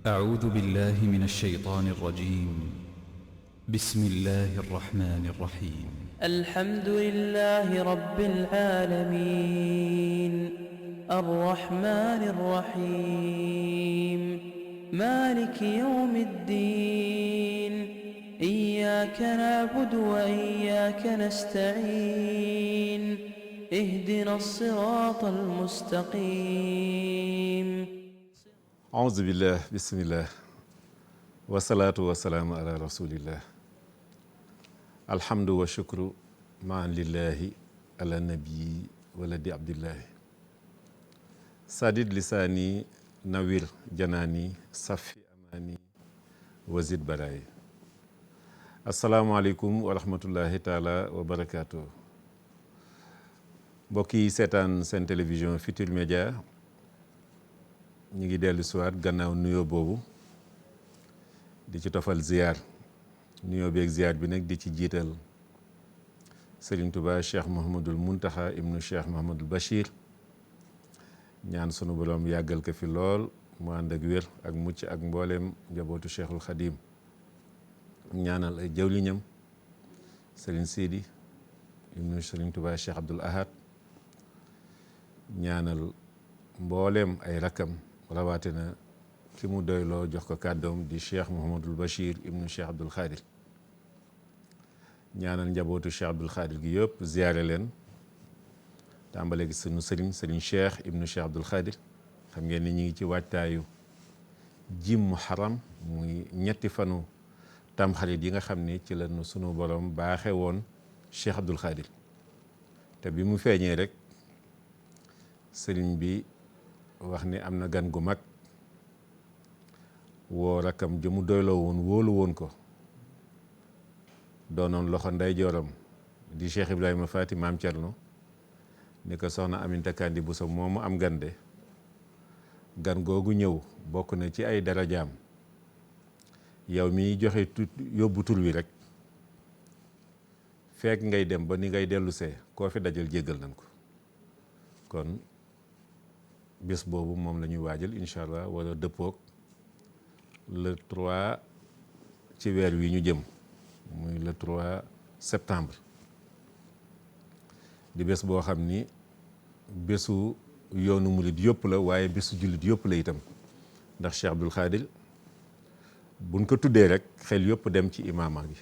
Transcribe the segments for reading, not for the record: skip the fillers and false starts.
أعوذ بالله من الشيطان الرجيم. بسم الله الرحمن الرحيم. الحمد لله رب العالمين الرحمن الرحيم مالك يوم الدين إياك نعبد وإياك نستعين اهدنا الصراط المستقيم. أعوذ بالله بسم الله والصلاة والسلام على رسول الله. الحمد والشكر معا لله على النبي ولد عبد الله. سدد لساني نوير جناني صفي أماني وزد براي. السلام عليكم ورحمة الله تعالى وبركاته. mbokki seetaan seen télévision Futurs Médias ñu ngi dellu siwaat gannaaw nuyoo boobu di ci tofal ziar nuyoo beeg ziar bi nag di ci jiital Serigne Touba Cheikh Mouhamadul Mountakha ibnu Cheikh Mouhamadul Bachir ñaan sunu borom yàggal ko fi lool mu ànd ak wér ak mucc ak mbooleem njabootu Cheikhul Khadim ñaanal ay jawliñam Serigne Sidi ibnu Serigne Touba Cheikh Abdoul Ahad ñaanal mbooleem ay rakkam rawatina ki mu doyloo jox ko kàddoom di Cheikh Mouhamadul Bachir ibnu Cheikh Abdoul Khadir ñaanal njabootu Cheikh Abdoul Khadir gi yëpp ziyaare leen tàmbale gi sunu sëriñ Cheikh ibnu Cheikh Abdoul Khadir xam ngeen ni ñu ngi ci waajtaayu jim muharram muy ñetti fanu tamxarit yi nga xam ni ci la sunu borom baaxe woon Cheikh Abdoul Khadir te bi mu feeñee rek sëriñ bi wax ni am na gan gu mag woo rakkam jëmu doyloo woon wóolu woon ko doonoon loxo ndeyjooram di Cheikh Ibrahima Faty Maam Cerno ni ko soxna Aminta Kandi Bousso moomu am gande gan googu ñëw bokk na ci ay darajaam yow mi joxe yóbbu tur wi rek fekk ngay dem ba ni ngay dellusee koo fi dajal jéggal nañ ko kon bés boobu moom la ñuy waajal incha allah wala dëppoog le 3 ci weer wi ñu jëm muy le 3 septembre di bés boo xam ni bésu yoonu murit yëpp la waaye bésu jullit yëpp la itam ndax Cheikh Abdoul Khadir buñ ko tuddee rek xel yëpp dem ci imaama gi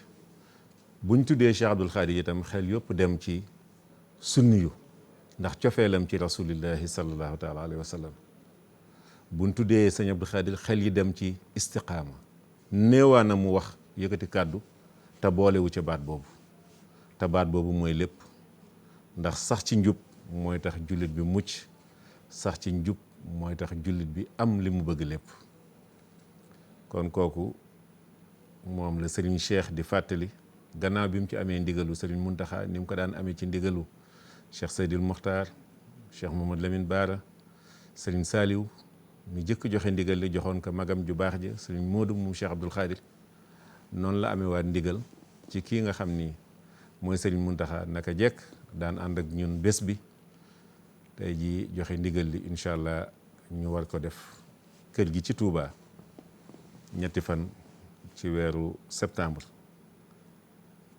buñ tuddee Cheikh Abdoul Khadir itam xel yëpp dem ci sunniyu ndax cofeelam ci rasulillahi sallallahu taala alayhi wa sallam buñ tuddee sëñ Abdou Khadir xel yi dem ci istiqaama néewaana mu wax yëkkati kàddu te boolewu ca baat boobu te baat boobu mooy lépp ndax sax ci njub mooy tax jullit bi mucc sax ci njub mooy tax jullit bi am li mu bëgg lépp kon kooku moom la Serigne Cheikh di fàttali gannaaw bi mu ci amee ndigalu Serigne Mountakha ni mu ko daan amee ci ndigalu Cheikh Seydil Mokhtar Cheikh Mamadou Lamine Bara Serigne Saliou mi jëkk joxe ndigal li joxoon ko magam ju baax ja Serigne Modou moom Cheikh Abdoul Khadir noonu la amee waat ndigal ci kii nga xam ni mooy Serigne Mountakha naka jekk daan ànd ak ñun bés bi tey ji joxe ndigal li incha allah ñu war ko def kër gi ci Touba ñetti fan ci weeru septembre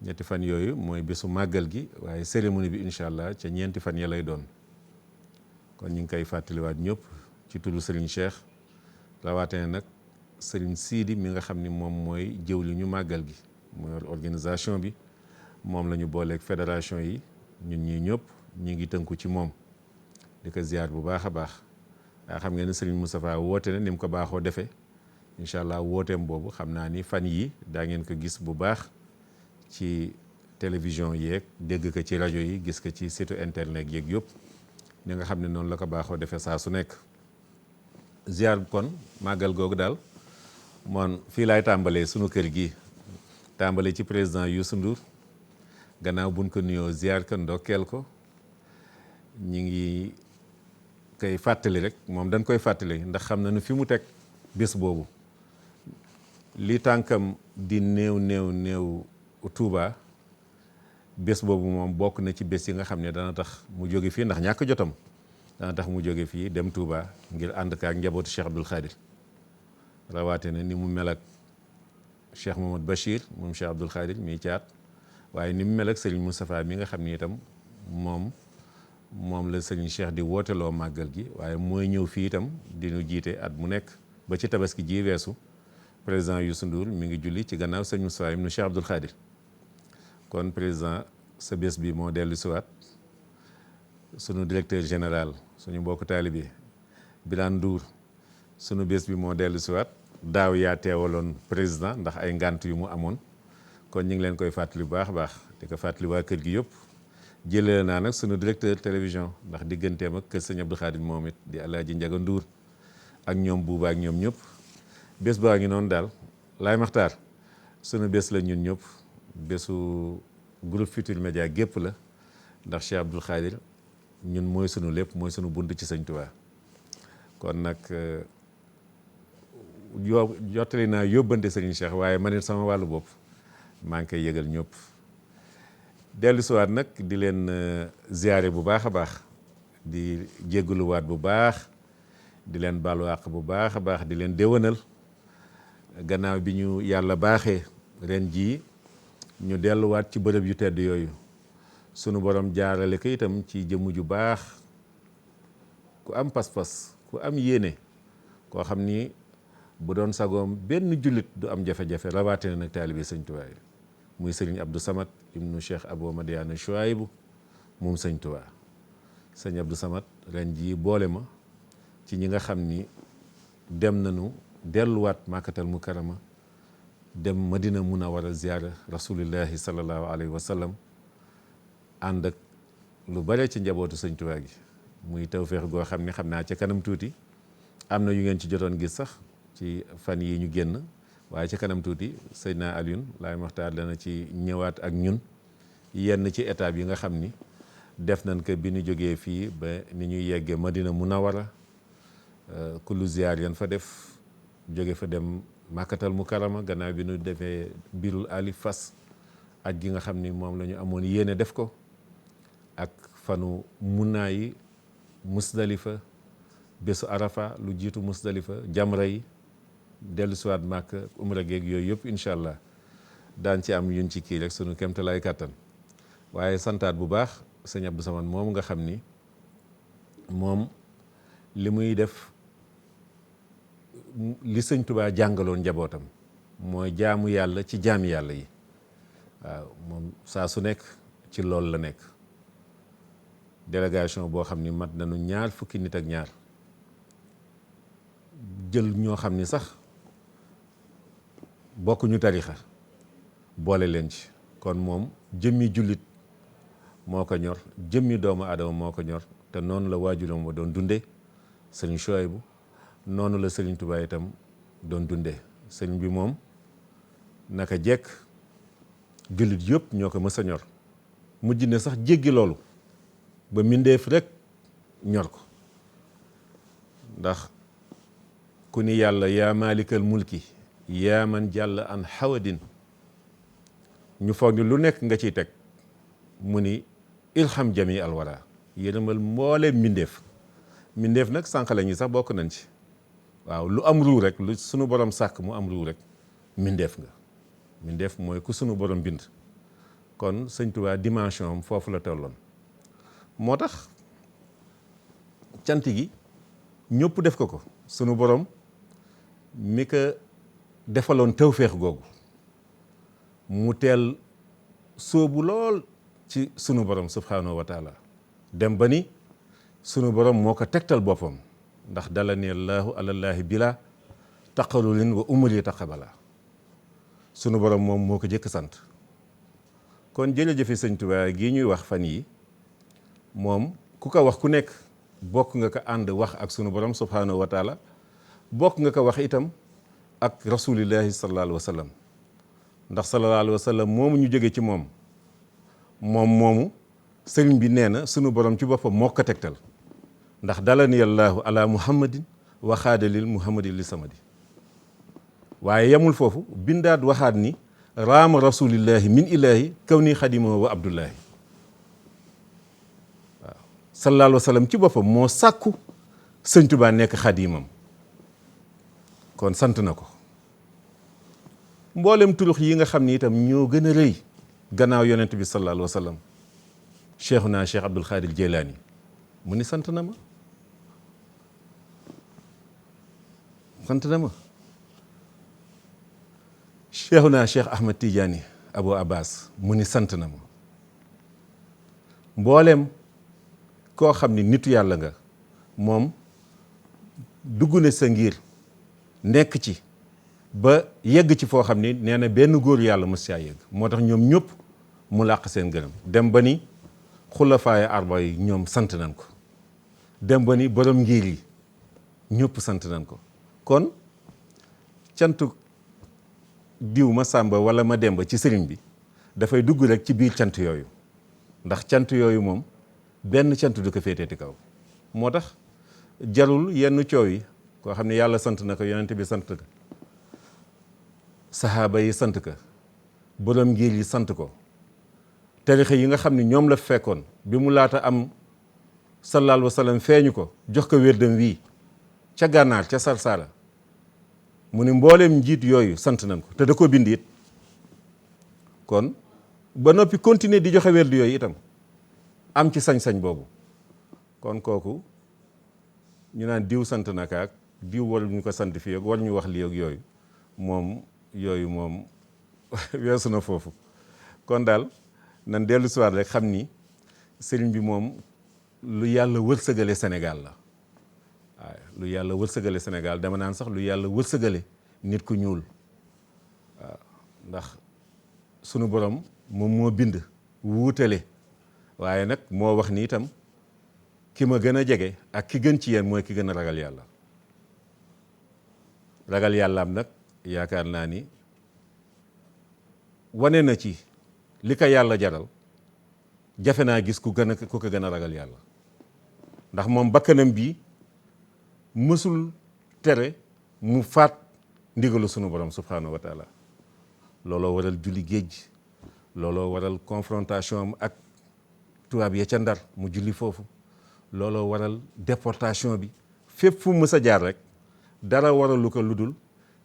ñetti fan yooyu mooy bésu màggal gi waaye cérémonie bi incha allah ca ñeenti fan ya lay doon kon ñu ngi koy fàttaliwaat ñëpp ci turu Serigne Cheikh rawatina nag Serigne Sidi mi nga xam ni moom mooy jëw li ñu màggal gi mooy organisation bi moom la ñu booleeg fédération yi ñun ñii ñëpp ñu ngi tënku ci moom di ko ziar bu baax a baax waaye xam ngeen ne Serigne Moustapha woote na ni mu ko baaxoo defee incha allah wooteem boobu xam naa ni fan yi daa ngeen ko gis bu baax ci télévision yeeg dégg ko ci rajo yi gis ko ci site internet yeeg yëpp ni nga xam ne noonu la ko baaxoo defee saa su nekk ziar kon màggal googu daal moom fii laay tàmbalee sunu kër gi tàmbalee ci président Youssou Ndour gannaaw buñ ko nuyoo ziar ko ndokkeel ko ñi ngi koy fàttali rek moom dañ koy fàttali ndax xam na nu fi mu teg bés boobu li tànkam di néew Touba bés boobu moom bokk na ci bés yi nga xam ne dana tax mu jóge fii ndax ñàkk jotam dana tax mu jóge fii dem Touba ngir ànd ak njabootu Cheikh Abdoul Khadir rawaate na ni mu mel ak Cheikh Mohamad Bachir moom Cheikh Abdoul Khadir mi caat waaye ni mu mel ak Serigne Moustapha mi nga xam ni itam moom la Serigne Cheikh di wooteloo màggal gi waaye mooy ñëw fii itam di ñu jiite at mu nekk ba ci tabaski ji weesu président Youssou Ndour mi ngi julli ci gannaaw Serigne Moustapha ibnu Cheikh Abdoul Khadir kon président sa bés bi moo dellu siwaat sunu directeur général suñu mbokk taalibe Birane Ndour sunu bés bi moo dellu siwaat daaw yaa teewaloon président ndax ay ngànt yu mu amoon kon ñu ngi leen koy fàttali bu baax a baax di ko fàttali waa kër gi yëpp jëlee naa nag sunu directeur télévision ndax digganteem ak kër sëñ Abdou Khadim moom it di Alaaji Njaga Ndour ak ñoom buuba ak ñoom ñëpp bés baa ngi noonu daal Laay Maxtaar sunu bés la ñun ñëpp bésu groupe Futurs Médias gépp la ndax Cheikh Abdoul Khadir ñun mooy sunu lépp mooy sunu bunt ci sëñ Tuubaa kon nag jottali naa yóbbante sëriñ Cheikh waaye man it sama wàllu bopp maa ngi koy yëgal ñëpp dellu siwaat nag di leen ziyaare bu baax a baax di jéggaluwaat bu baax di leen baalu àq bu baax a baax di leen déwénal gannaaw bi ñu yàlla baaxee ren jii ñu delluwaat ci bërëb yu tedd yooyu sunu borom jaarale ko itam ci jëmm ju baax ku am pas-pas ku am yéene koo xam ni bu doon sagoom benn jullit du am jafe-jafe rawatina nag taalibe sëñ Tuubaa muy sëriñ Abdou Samad ibnu Cheikh Abou Madiana Chouaïbou moom sëñ Tuubaa sëñ Abdou Samad ren jii boole ma ci ñi nga xam ni dem nañu delluwaat Makkatal Mukarrama dem Madina Munawara ziyaara rasulillahi sallallahu alayhi wa sallam ànd ak lu bare ci njabootu sëñ Tuubaa gi muy tawféex goo xam ne xam naa ca kanam tuuti am na yu ngeen ci jotoon gis sax ci fan yi ñu génn waaye ca kanam tuuti Seydina Alioune Laay Maxtaar dana ci ñëwaat ak ñun yenn ci étape yi nga xam ni def nañ ko bi ñu jógee fii ba ni ñuy yeggee Madina Munawara kullu ziyaar yan fa def jóge fa dem Makkatal Mukarrama gannaaw bi ñu defee birul ali fas aj gi nga xam ni moom la ñu amoon yéene def ko ak fanu munaa yi Musdalifa bésu Arafa lu jiitu Musdalifa jamra yi dellu siwaat Màkka umra geeg yooyu yëpp incha allah daan ci am yuñ ci kii rek sunu kemtalaay kàttan waaye santaat bu baax sëñ Abdou Samad moom nga xam ni moom li muy def li sëñ Tuubaa jàngaloon njabootam mooy jaamu yàlla ci jaami yàlla yi waaw moom saa su nekk ci loolu la nekk délégation boo xam ni mat nañu 2 fukki nit ak ñaar jël ñoo xam ni sax bokkuñu tarixa boole leen ci kon moom jëmmi jullit moo ko ñor jëmmi doomu aadama moo ko ñor te noonu la waajuram wa doon dunde sëriñ Chouaïbou noonu la sëriñ Tuubaa itam doon dunde sëriñ bi moom naka jekk jullit yëpp ñoo ko mës a ñor mujj ne sax jéggi loolu ba mbindeef rek ñor ko ndax ku ni yàlla yaa maalikal mulki yaa man jàll an xawadin ñu foog ni lu nekk nga ciy teg mu ni ilham jami alwara yërëmal mbooleem mbindeef nag sànq la ñi sax bokk nañ ci waaw lu am ruu rek lu sunu borom sàkk mu am ruu rek mbindeef mooy ku sunu borom bind kon sëñ Tuubaa dimension am foofu la tolloon moo tax cant gi ñëpp def ko sunu borom mi ko defaloon tawféex googu mu teel sóobu lool ci sunu borom subhaanahu wa taala dem ba ni sunu borom moo ko tegtal boppam ndax dala ni allahu alallaahi bila taqarulin wa umuri taqabala sunu borom moom moo ko jëkk sant kon jërëjëfe sëñ Tuubaa gii ñuy wax fan yi moom ku ko wax ku nekk bokk nga ko ànd wax ak sunu borom subhaanahu wa taala bokk nga ko wax itam ak rasulillahi sallallahu alayhi wa sallam ndax sallallahu alayhi wa sallam moomu ñu jóge ci moom moomu sëriñ bi nee na sunu borom ci boppam moo ko tegtal ndax dalani allahu ala muhammadin wa xaadalil muhammadin li samadi waaye yemul foofu bindaat waxaat ni raama rasulillahi min ilahi kaw ni xadima wa abdullahi waaw sallallahu alayhi wa sallam ci boppam moo sàkku sëñ Tuubaa nekk xadimam kon sant na ko. mboolem turux yi nga xam ni itam ñoo gën a rëy gannaaw yonent bi sallallahu alayhi wa sallam cheikhuna cheikh Abdul Xaadir Jeylaani mu ni sant na ma cheikhuna cheikh Ahmad Tidiane Abou Abbas mu ni sant na ma. mboolem koo xam ni nitu yàlla nga moom dugg na sa ngir nekk ci ba yegg ci foo xam ni nee na benn góor yàlla mës caa yegg moo tax ñoom ñëpp mu làq seen gërëm dem ba ni xulafaaya arba yi ñoom sant nañ ko dem ba ni borom ngir yi ñëpp sant nañ ko. kon cantu diw ma sàmba wala ma demba ci sëriñ bi dafay dugg rek ci biir cant yooyu ndax cant yooyu moom benn cant du ko féeteeti kaw. moo tax jarul yenn coow yi koo xam ne yàlla sant na ko yonent bi sant ko saxaaba yi sant ko borom ngir yi sant ko tarixa yi nga xam ne ñoom la fekkoon bi mu laata am sallallahu alayhi wa sallam feeñu ko jox ko wérdam wii ca gànnaar ca Sarsara mu ni mbooleem njiit yooyu sant nañ ko te da ko bind it. kon ba noppi continuer di joxe wérdu yooyu itam am ci sañ-sañ boobu. kon kooku ñu naan diw sant na kaak diw war ñu ko sant fii ak war ñu wax lii ak yooyu moom weesu na foofu. kon daal nan dellu si waat rek xam ni sëriñ bi moom lu yàlla wërsëgale Sénégal la waaw lu yàlla wërsëgale Sénégal dama naan sax lu yàlla wërsëgale nit ku ñuul waaw ndax sunu borom moom moo bind wuutale waaye nag moo wax ni itam ki ma gën a jege ak ki gën ci yéen mooy ki gën a ragal yàlla. ragal yàllaam nag yaakaar naa ni wane na ci li ko yàlla jaral jafe naa gis ku ko gën a ragal yàlla ndax moom bakkanam bii mësul tere mu faat ndigalu sunu borom subhanahu wa taala. looloo waral julli géej looloo waral confrontation am ak tubaab ya ca Ndar mu julli foofu. looloo waral déportation bi fépp fu mës a jaar rek dara waralu ko lu dul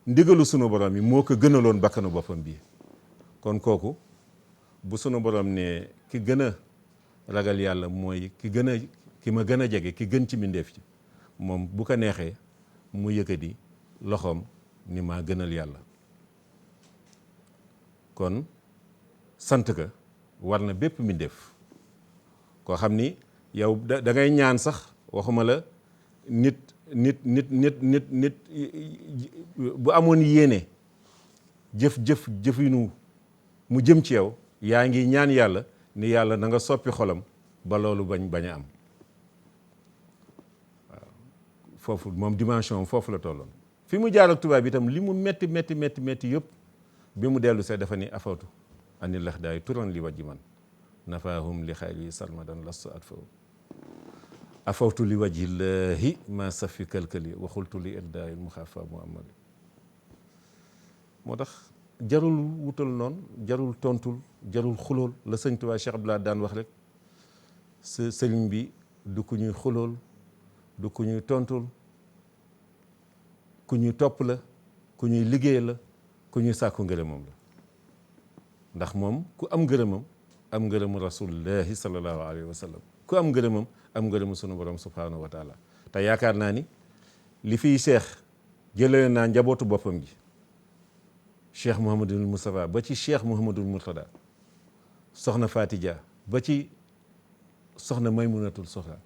ndigalu sunu borom yi moo ko gënaloon bakkanu boppam bii. kon kooku bu sunu borom ne ki gën a ragal yàlla mooy ki ma gën a jege ki gën ci mbindeef ci moom bu ko neexee mu yëkkati loxoom ni maa gënal yàlla. kon sant ka war na bépp mbindeef koo xam ni yow da ngay ñaan sax waxuma la nit bu amoon yéene jëfinu mu jëm ci yow yaa ngi ñaan yàlla ni yàlla na nga soppi xolam ba loolu bañ a am. waaw foofu moom dimension foofu la tolloon fi mu jaar ak tubaab itam li mu metti yëpp bi mu dellu see dafa ni afawtu anil laxdaay turan li wajji man nafaahum li xayri sarmadan lastu at faw afawtu li wajhillahi ma safi kalkali waxultu li irdaayil muxaafa muhammadi. moo tax jarul wutal noonu jarul tontul jarul xulool la sëñ Tuubaa Cheikh Abdoulaye daan wax rek sëriñ bi du ku ñuy xulool du ku ñuy tontul ku ñuy topp la ku ñuy liggéey la ku ñuy sàkku ngërëmam la ndax moom ku am ngërëmam am ngërëmu rasulullahi sallallahu alayhi wa sallam ku am ngërëmam am ngërëmu sunu borom subhanahu wa taala. te yaakaar naa ni li fiy seex jëlee naa njabootu boppam ji cheikh Mouhamadul Moustapha ba ci cheikh Mouhamadul Mourtada soxna Fatidia ba ci soxna Maymunatul Soxra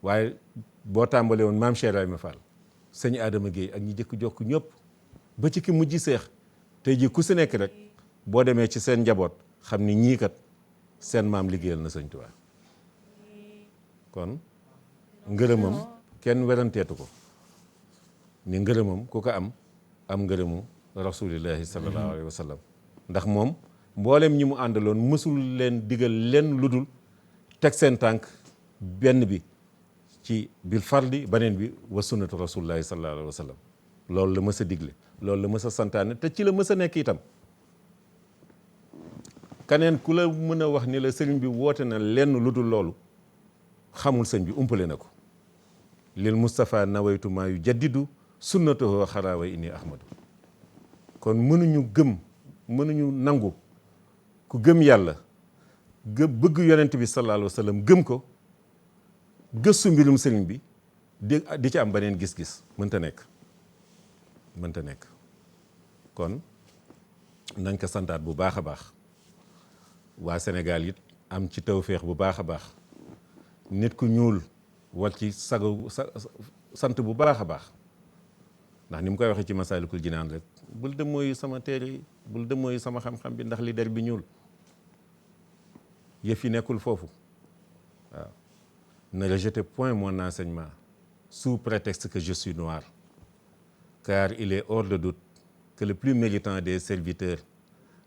waaye boo tàmbalee woon maam Cheikh Ibrahima Fall sëñ Adama Guèye ak ñi jëkk jokk ñëpp ba ci ki mujj seex tey ji ku si nekk rek boo demee ci seen njaboot xam ni ñii kat seen maam liggéeyal na sëñ Tuubaa. kon ngërëmam kenn weranteetu ko ni ngërëmam ku ko am ngërëmu rasulillahi sallallahu alayhi wa sallam ndax moom mboolem ñi mu àndaloon mësul leen digal leen lu dul teg seen tànk benn bi ci bil fardi beneen bi wa sunnatu rasulillahi sallallahu alayhi wa sallam loolu la mës a digle loolu la mës a santaane te ci la mës a nekk itam. keneen ku la mën a wax ni la sëriñ bi woote na lenn lu dul loolu xamul sëñ bi umpale na ko lil Moustapha nawaytu maa yu jaddidu sunnatuhu xaraa wa inni ahmadu. kon mënuñu nangu ku gëm yàlla bëgg yonent bi sallallahu alayhi wa sallam gëm ko gëstu mbirum sëriñ bi di ci am beneen gis-gis mënta nekk kon nañ ko santaat bu baax a baax waa Sénégal it am ci tawféex bu baax a baax nit ku ñuul war ci sant bu baax a baax ndax ni mu koy waxee ci Masaalikul Jinaan rek bul dem mooy sama téere yi bul dem mooy sama xam-xam bi ndax li der bi ñuul yëf yi nekkul foofu waaw. Ne rejetez point mon enseignement sous prétexte que je suis noir, car il est hors de doute que le plus méritant des serviteurs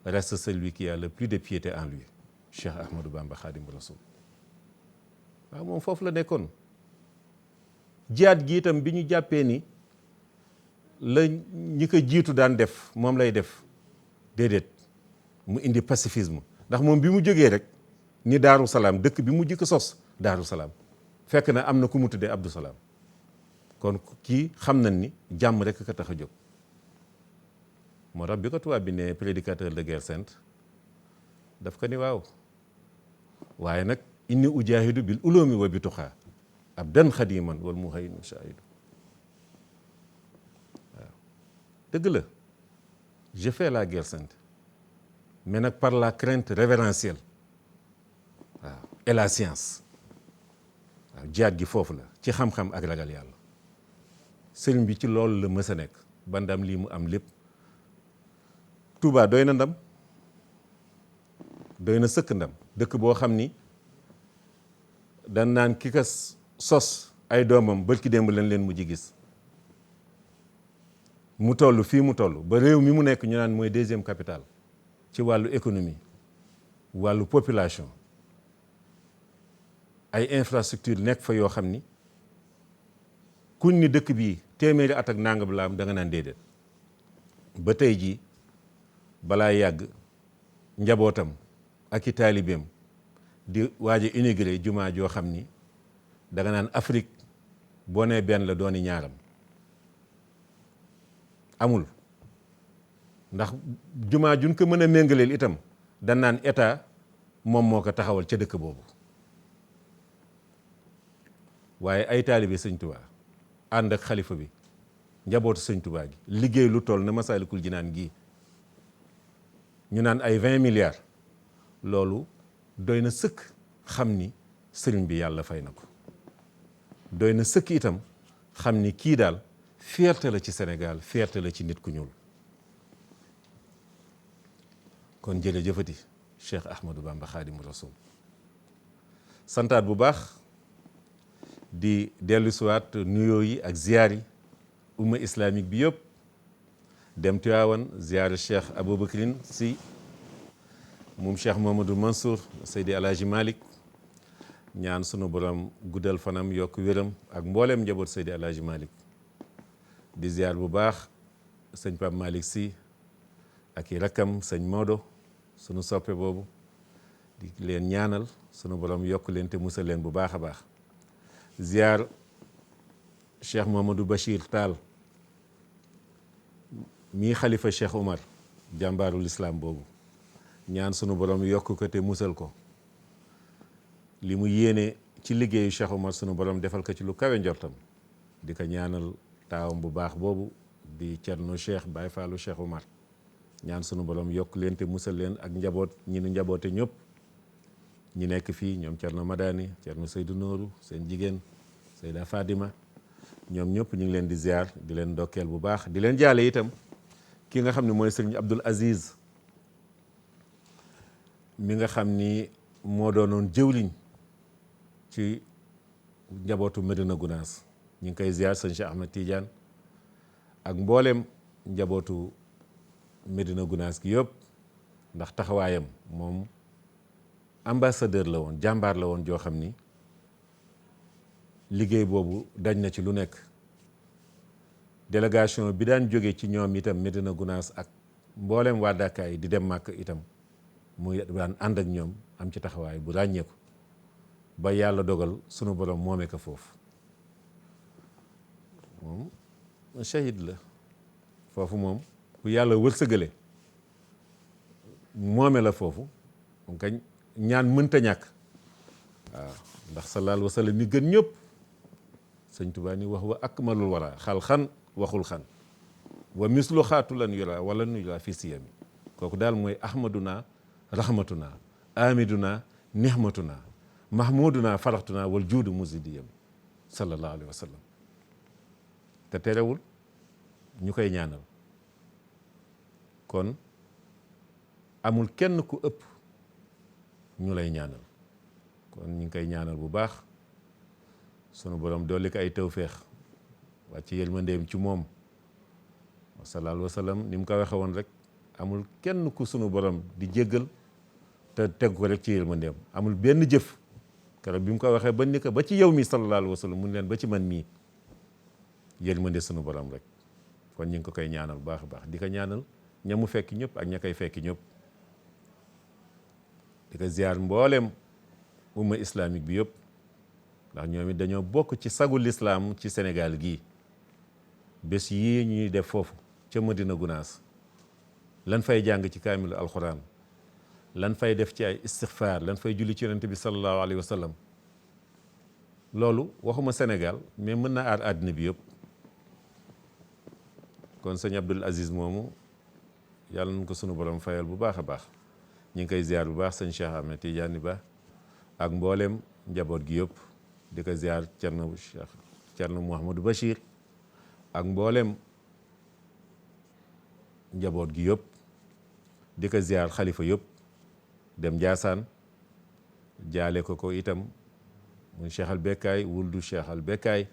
reste celui qui a le plus de piété en lui, Cheikh Ahmadou Bamba Khadim Rassoul. waaw moom foofu la nekkoon. jihaad gi itam bi ñu jàppee ni la ñi ko jiitu daan def moom lay def déedéet mu indi pacifisme ndax moom bi mu jógee rek ni Daaru Salaam dëkk bi mu jëkk sos Daaru Salaam fekk na am na ku mu tuddee Abdou Salaam kon kii xam nañ ni jàmm rek ka tax a jóg. moo tax bi ko tubaab bi ne prédicateur de guerre sainte daf ko ni waaw waaye nag inni ujaahidu bil uloomi wa bi tuxaa abdan xadiman wal muhaymin shaahidu. waaw dëgg la je fais la guerre sainte mais nag par la crainte révérentielle waaw et la science. waaw jihaad gi foofu la ci xam-xam ak ragal yàlla sëriñ bi ci loolu la mës a nekk ba ndam lii mu am lépp. Touba doy na ndam doy na sëkk ndam dëkk boo xam ni dan naan ki ka sos ay doomam bërki démb lañ leen mujj gis mu toll fii mu toll ba réew mi mu nekk ñu naan mooy deuxième capitale ci wàllu économie wàllu population ay infrastructure nekk fa yoo xam ni kuñ ni dëkk bii téeméeri at ak nangam la am da nga naan déedéet. ba tey jii balaa yàgg njabootam ak i taalibeem di waaj a inauguré jumaa joo xam ni da nga naan Afrique boo nee benn la dooni ñaaram amul ndax jumaa juñ ko mën a méngaleel itam dan naan état moom moo ko taxawal ca dëkk boobu waaye ay taalibe sëñ Tuubaa ànd ak xalifa bi njabootu sëñ Tuubaa gi liggéey lu toll na Masaalikul Jinaan gii ñu naan ay 20 milliards loolu doy na sëkk xam ni sëriñ bi yàlla fay na ko doy na sëkk itam xam ni kii daal fierté la ci Sénégal fierté la ci nit ku ñuul kon jërëjëfati Cheikh Ahmadou Bamba Khadimu Rasoul santaat bu baax di dellusiwaat nuyoo yi ak ziyaar yi umma islamique bi yëpp dem Tiwaawan ziyaar Cheikh Aboubacrin Sy moom Cheikh Mamadou Mansour Seydi Alhaji Malick ñaan sunu borom guddal fanam yokk wéram ak mbooleem njaboot Seydi Alhaji Malick di ziyaar bu baax sëñ Pape Malick Sy ak i rakkam sëñ Maodo sunu soppe boobu di leen ñaanal sunu borom yokk leen te musal leen bu baax a baax ziyaar Cheikh Mamadou Bachir Tall mii xalifa Cheikh Omar jàmbaarul islam boobu ñaan sunu borom yokk ko te musal ko li mu yéene ci liggéeyu Cheikh Omar sunu borom defal ko ci lu kawe njortam di ko ñaanal taawam bu baax boobu di Cerno Cheikh Baye Fallou Cheikh Omar ñaan sunu borom yokk leen te musal leen ak njaboot ñi nu njaboote ñëpp ñi nekk fii ñoom Cerno Madani Cerno Seydou Nooru seen jigéen Seyda Fadima ñoom ñëpp ñu ngi leen di ziar di leen ndokkeel bu baax di leen jaale itam ki nga xam ne mooy sëriñ Abdul Aziz mi nga xam ni moo doonoon jëwliñ ci njabootu Medina Gounass ñu ngi koy ziar sëñ Cheikh Ahmed Tidiane ak mboolem njabootu Medina Gounass gi yëpp ndax taxawaayam moom ambassadeur la woon jàmbaar la woon joo xam ni liggéey boobu dañ na ci lu nekk délégation bi daan jóge ci ñoom itam Medina Gounass ak mboolem waa Dakar yi di dem màkk itam muy daan ànd ak ñoom am ci taxawaay bu ràññeeku ba yàlla dogal sunu borom moomee ko foofu moom shahid la foofu moom ku yàlla wërsëgale moome la foofu moom kañ ñaan mënta ñàkk waaw ndax sallallahu alayhi wa sallam mi gën ñëpp sëñ Tuubaa ni wax wa akmalul wara xal xan waxul xan wa mislu xaatu lan yura wala nu yura fi siyami kooku daal mooy ahmaduna rahmatuna amiduna nihmatuna mahmuduna faraxtuna wal juudu musidiyam sallallahu alayhi wa sallam te terewul ñu koy ñaanal kon amul kenn ku ëpp ñu lay ñaanal kon ñu ngi koy ñaanal bu baax sunu borom dolli ko ay tawféex wàcc yërmandeem ci moom sallallahu alayhi wa sallam ni mu ko waxe woon rek amul kenn ku sunu borom di jéggal te teg ko rek ci yërmandeem amul benn jëf keroog bi mu ko waxee ba ni ko ba ci yow mi sallallahu alayhi wa sallam mun leen ba ci man mii yërmande sunu borom rek kon ñu ngi ko koy ñaanal bu baax a baax di ko ñaanal ña mu fekk ñëpp ak ña koy fekk ñëpp di ko ziar mbooleem umma islamique bi yëpp ndax ñoom it dañoo bokk ci sagu lislaam ci Sénégal gii bés yii ñuy def foofu ca Madina Gunaas lan fay jàng ci kaamilu alxuraan lan fay def ci ay istixfaar lan fay julli ci yonent bi sallallahu alayhi wa sallam loolu waxuma Sénégal mais mën na aar àddina bi yëpp kon sëñ Abdul Aziz moomu yàlla nañ ko sunu borom fayal bu baax a baax ñu ngi koy ziar bu baax sëñ Cheikh Ahmed Tidiane Ba ak mboolem njaboot gi yëpp di ko ziar Cerno Mouhamadou Bachir ak mboolem njaboot gi yëpp di ko ziar xalifa yëpp dem Njaasaan jaale ko itam muy Cheikh al Bekkaay wuldu Cheikh al Bekkaay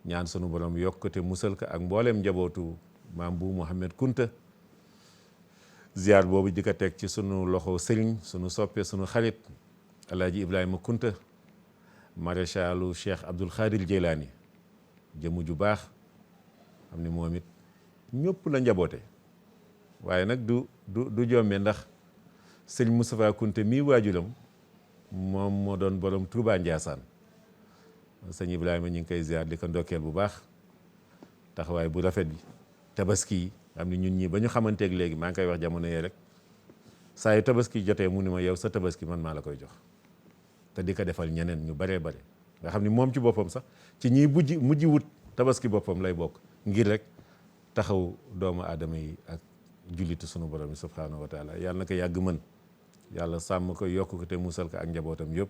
ñaan sunu borom yokkute musal ko ak mboolem njabootu maam bu Mouhamed Kunta ziar boobu di ko teg ci sunu loxo sëriñ sunu soppe sunu xarit alaaji Ibrahima Kunta maréchalu Cheikh Abdul Xaadir Jeylaani jëmu ju baax xam ni moom it ñëpp la njaboote waaye nag du jombe ndax sëriñ Moustapha Kunta mii waajuram moom moo doon borom Touba Ndiassane sëñ Ibrahima ñu ngi koy ziar di ko ndokkeel bu baax taxawaay bu rafet bi tabaski yi xam ni ñun ñii ba ñu xamanteeg léegi maa ngi koy wax jamono yee rek saa yu tabaski jotee mu ni ma yow sa tabaski man maa la koy jox te di ko defal ñeneen ñu baree bare nga xam ni moom ci boppam sax ci ñiy mujj wut tabaski boppam lay bokk ngir rek taxaw doomu aadama yi ak jullitu sunu borom yi subhaanahu wa taala yàlla na ko yàgg mën yàlla sàmm ko yokk ko te musal ko ak njabootam yëpp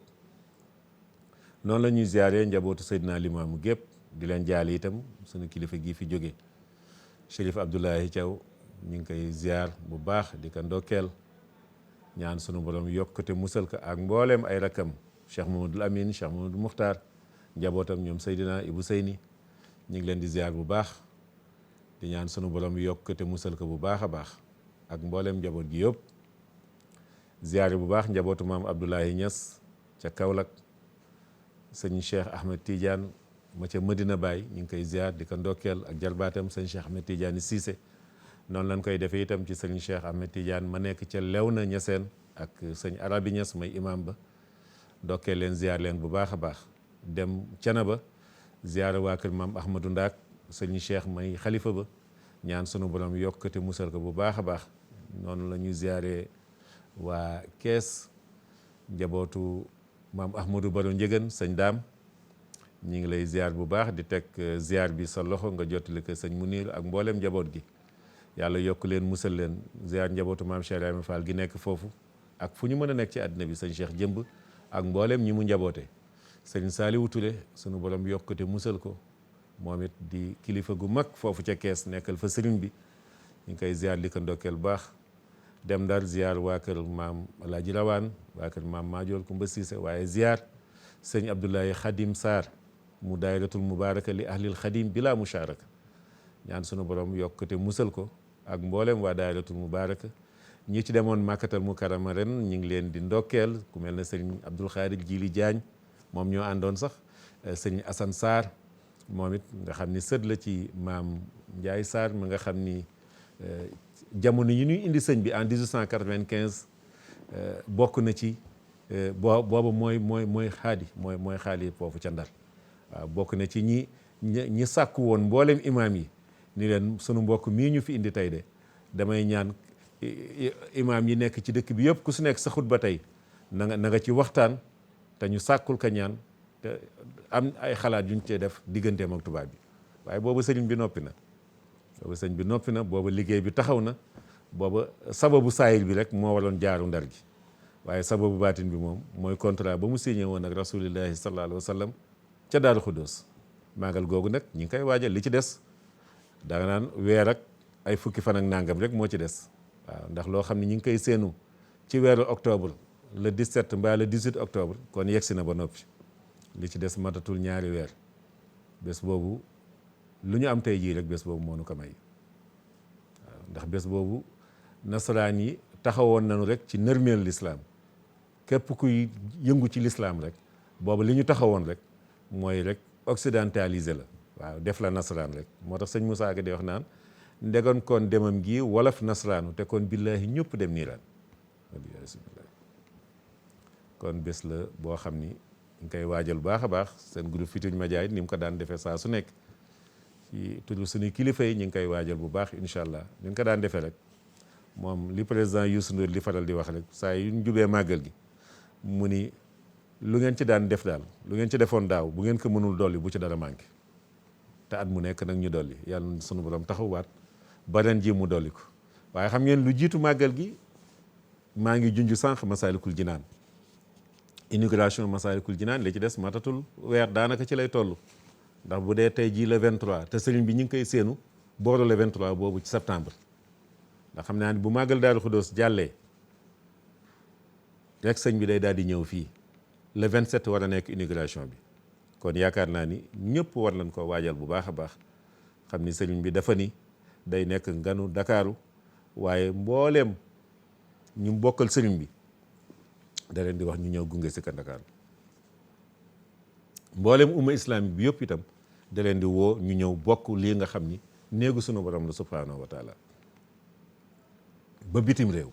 noonu la ñuy ziaree njabootu Seydina Limaamu gépp di leen jaale itam sunu kilifa gii fi jóge Chérif Abdoulahi Thiaw ñu ngi koy ziar bu baax di ko ndokkeel ñaan sunu borom yokk ko te musal ko ak mbooleem ay rakam Cheikh Mamadou Amine Cheikh Mamadou Muxtaar njabootam ñoom Seydina Ibou Seyni ñu ngi leen di ziar bu baax di ñaan sunu borom yokk ko te musal ko bu baax a baax ak mbooleem njaboot gi yëpp ziare bu baax njabootu maam Abdoulaye Niass ca Kaolack sëñ Cheikh Ahmed Tidiane ma ca Medina Baye ñu ngi koy ziar di ko ndokkeel ak jarbaatam sëñ Cheikh Ahmed Tidiane Cissé noonu lañ koy defee itam ci sëñ Cheikh Ahmed Tidiane ma nekk ca Léona Niassène ak sëñ Arabi Niass may imam ba ndokkeel leen ziar leen bu baax a baax dem Canaba ziar waa kër maam Ahmadou Ndaak sëñ Cheikh may xalifa ba ñaan sunu borom yokkate musal ko bu baax a baax noonu la ñuy ziaree waa Kees njabootu maam Ahmadou Baro Njëgën sëñ Daam ñu ngi lay ziar bu baax di teg ziar bi sa loxo nga jottali ko sëñ Munir ak mboolem njaboot gi yàlla yokk leen musal leen ziar njabootu maam Cheikh Ibrahima Fall gi nekk foofu ak fu ñu mën a nekk ci àddina bi sëñ Cheikh Jëmb ak mboolem ñi mu njaboote sëñ Saliou Touré sunu borom yokkate musal ko moom it di kilifa gu mag foofu ca Kees nekkal fa sëriñ bi ñu ngi koy ziar di ko ndokkeel bu baax dem Ndar ziar waa kër maam Alaaji Rawaan waa kër maam Maajool Kumba Siise waaye ziar sëñ Abdoulaye Khadim Sarr mu daayiratul mubaaraka li ahlil Khadim bila musharaka ñaan sunu borom yokkate musal ko ak mboolem waa daayiratul mubaaraka ñi ci demoon Màkkatal Mukarrama ren ñu ngi leen di ndokkeel ku mel ne sëñ Abdul Xaadir Jili Jaañ moom ñoo àndoon sax sëñ Assane Sarr moom it nga xam ni sët la ci maam Ndiaye Sarr mi nga xam ni jamono yi ñuy indi sëñ bi en 1895 bokk na ci booba mooy xaadi foofu ca Ndar waaw bokk na ci ñi ñi sàkku woon mboolem imaam yi ni leen sunu mbokk mii ñu fi indi tey de damay ñaan imaam yi nekk ci dëkk bi yëpp ku su nekk sa xutba tey na nga ci waxtaan te ñu sàkkul ka ñaan te am ay xalaat yuñ cee def digganteem ak tubaab bi waaye boobu sëriñ bi noppi na boobu liggéey bi taxaw na booba sababu saayir bi rek moo waroon jaaru ndar gi waaye sababu baatin bi moom mooy contrat ba mu signé woon ak rasulillahi sallallahu alayhi wa sallam ca Daaru Xuddoos maagal googu nag ñi ngi koy waajal li ci des danga naan weer ak ay fukki fan ak nangam rek moo ci des waaw ndax loo xam ne ñi ngi koy séenu ci weeru octobre le 17 mbaa le 18 octobre kon yegsi na ba noppi li ci des matatul ñaari weer bés boobu lu ñu am tey jii rek bés boobu moo nu ko may waaw ndax bés boobu nasaraan yi taxawoon nañu rek ci nërmeel lislaam képp kuy yëngu ci lislaam rek boobu li ñu taxawoon rek mooy rek occidentalisé la waaw def la nasaraan rek moo tax sëñ Moussa Ka di wax naan ndegoon kon demam gi wolof nasaraanu te kon billaahi ñëpp dem niiraan kon bés la boo xam ni ñu koy waajal bu baax a baax seen groupe Futurs Médias ni mu ko daan defee saa su nekk ci tudd suñuy kilifa yi ñu ngi koy waajal bu baax incha allah ni ñu ko daan defee rek moom li président Youssou Ndour li faral di wax rek saa yu ñu jubee màggal gi mu ni lu ngeen ci daan def daal lu ngeen ci defoon daaw bu ngeen ko mënul dolli bu ci dara manqué te at mu nekk nag ñu dolli yàlla sunu borom taxawaat ba ren ji mu dolli ko waaye xam ngeen lu jiitu màggal gi maa ngi junj sànq Masaalikul Jinaan inauguration Masaalikul Jinaan li ci des matatul weer daanaka ci lay toll ndax bu dee tey jii le 23 te sëriñ bi ñu ngi koy séenu booru le 23 boobu ci septembre ndax xam naa ni bu màggal Daaru Xuddoos jàllee rek sëñ bi day daal di ñëw fii le 27 war a nekk inauguration bi kon yaakaar naa ni ñëpp war nañ ko waajal bu baax a baax xam ni sëriñ bi dafa ni day nekk nganu Dakaaru waaye mbooleem ñu bokkal sëriñ bi da leen di wax ñu ñëw gunge si ka Dakar mbooleem umma islamique bi yëpp itam da leen di woo ñu ñëw bokk lii nga xam ni néegu sunu borom la subhanahu wa taala ba bitim réew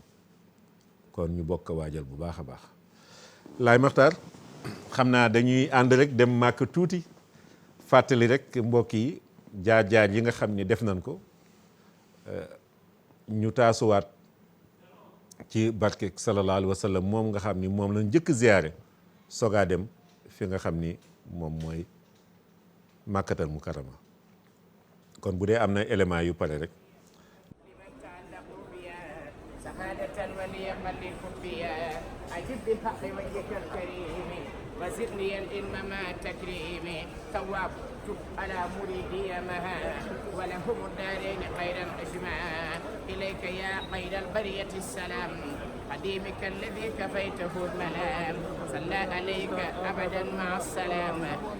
kon ñu bokk waajal bu baax a baax Laay Maxtaar xam naa dañuy ànd rek dem màkk tuuti fàttali rek mbokk yi jaar-jaar yi nga xam ni def nañ ko ñu taasuwaat ci barke sallallahu alayhi wa sallam moom nga xam ni moom lañ njëkk ziyaare sogaa dem fi nga xam ni moom mooy màkkatal mukarrama kon bu dee am na élément yu pare rek أجب بالحق وجهك الكريم وزدني العلم مع التكريم ثواب تب على مريدي مها ولهم الدارين خير الأجماع إليك يا خير البرية السلام قديمك الذي كفيته الملام صلى عليك أبدا مع السلام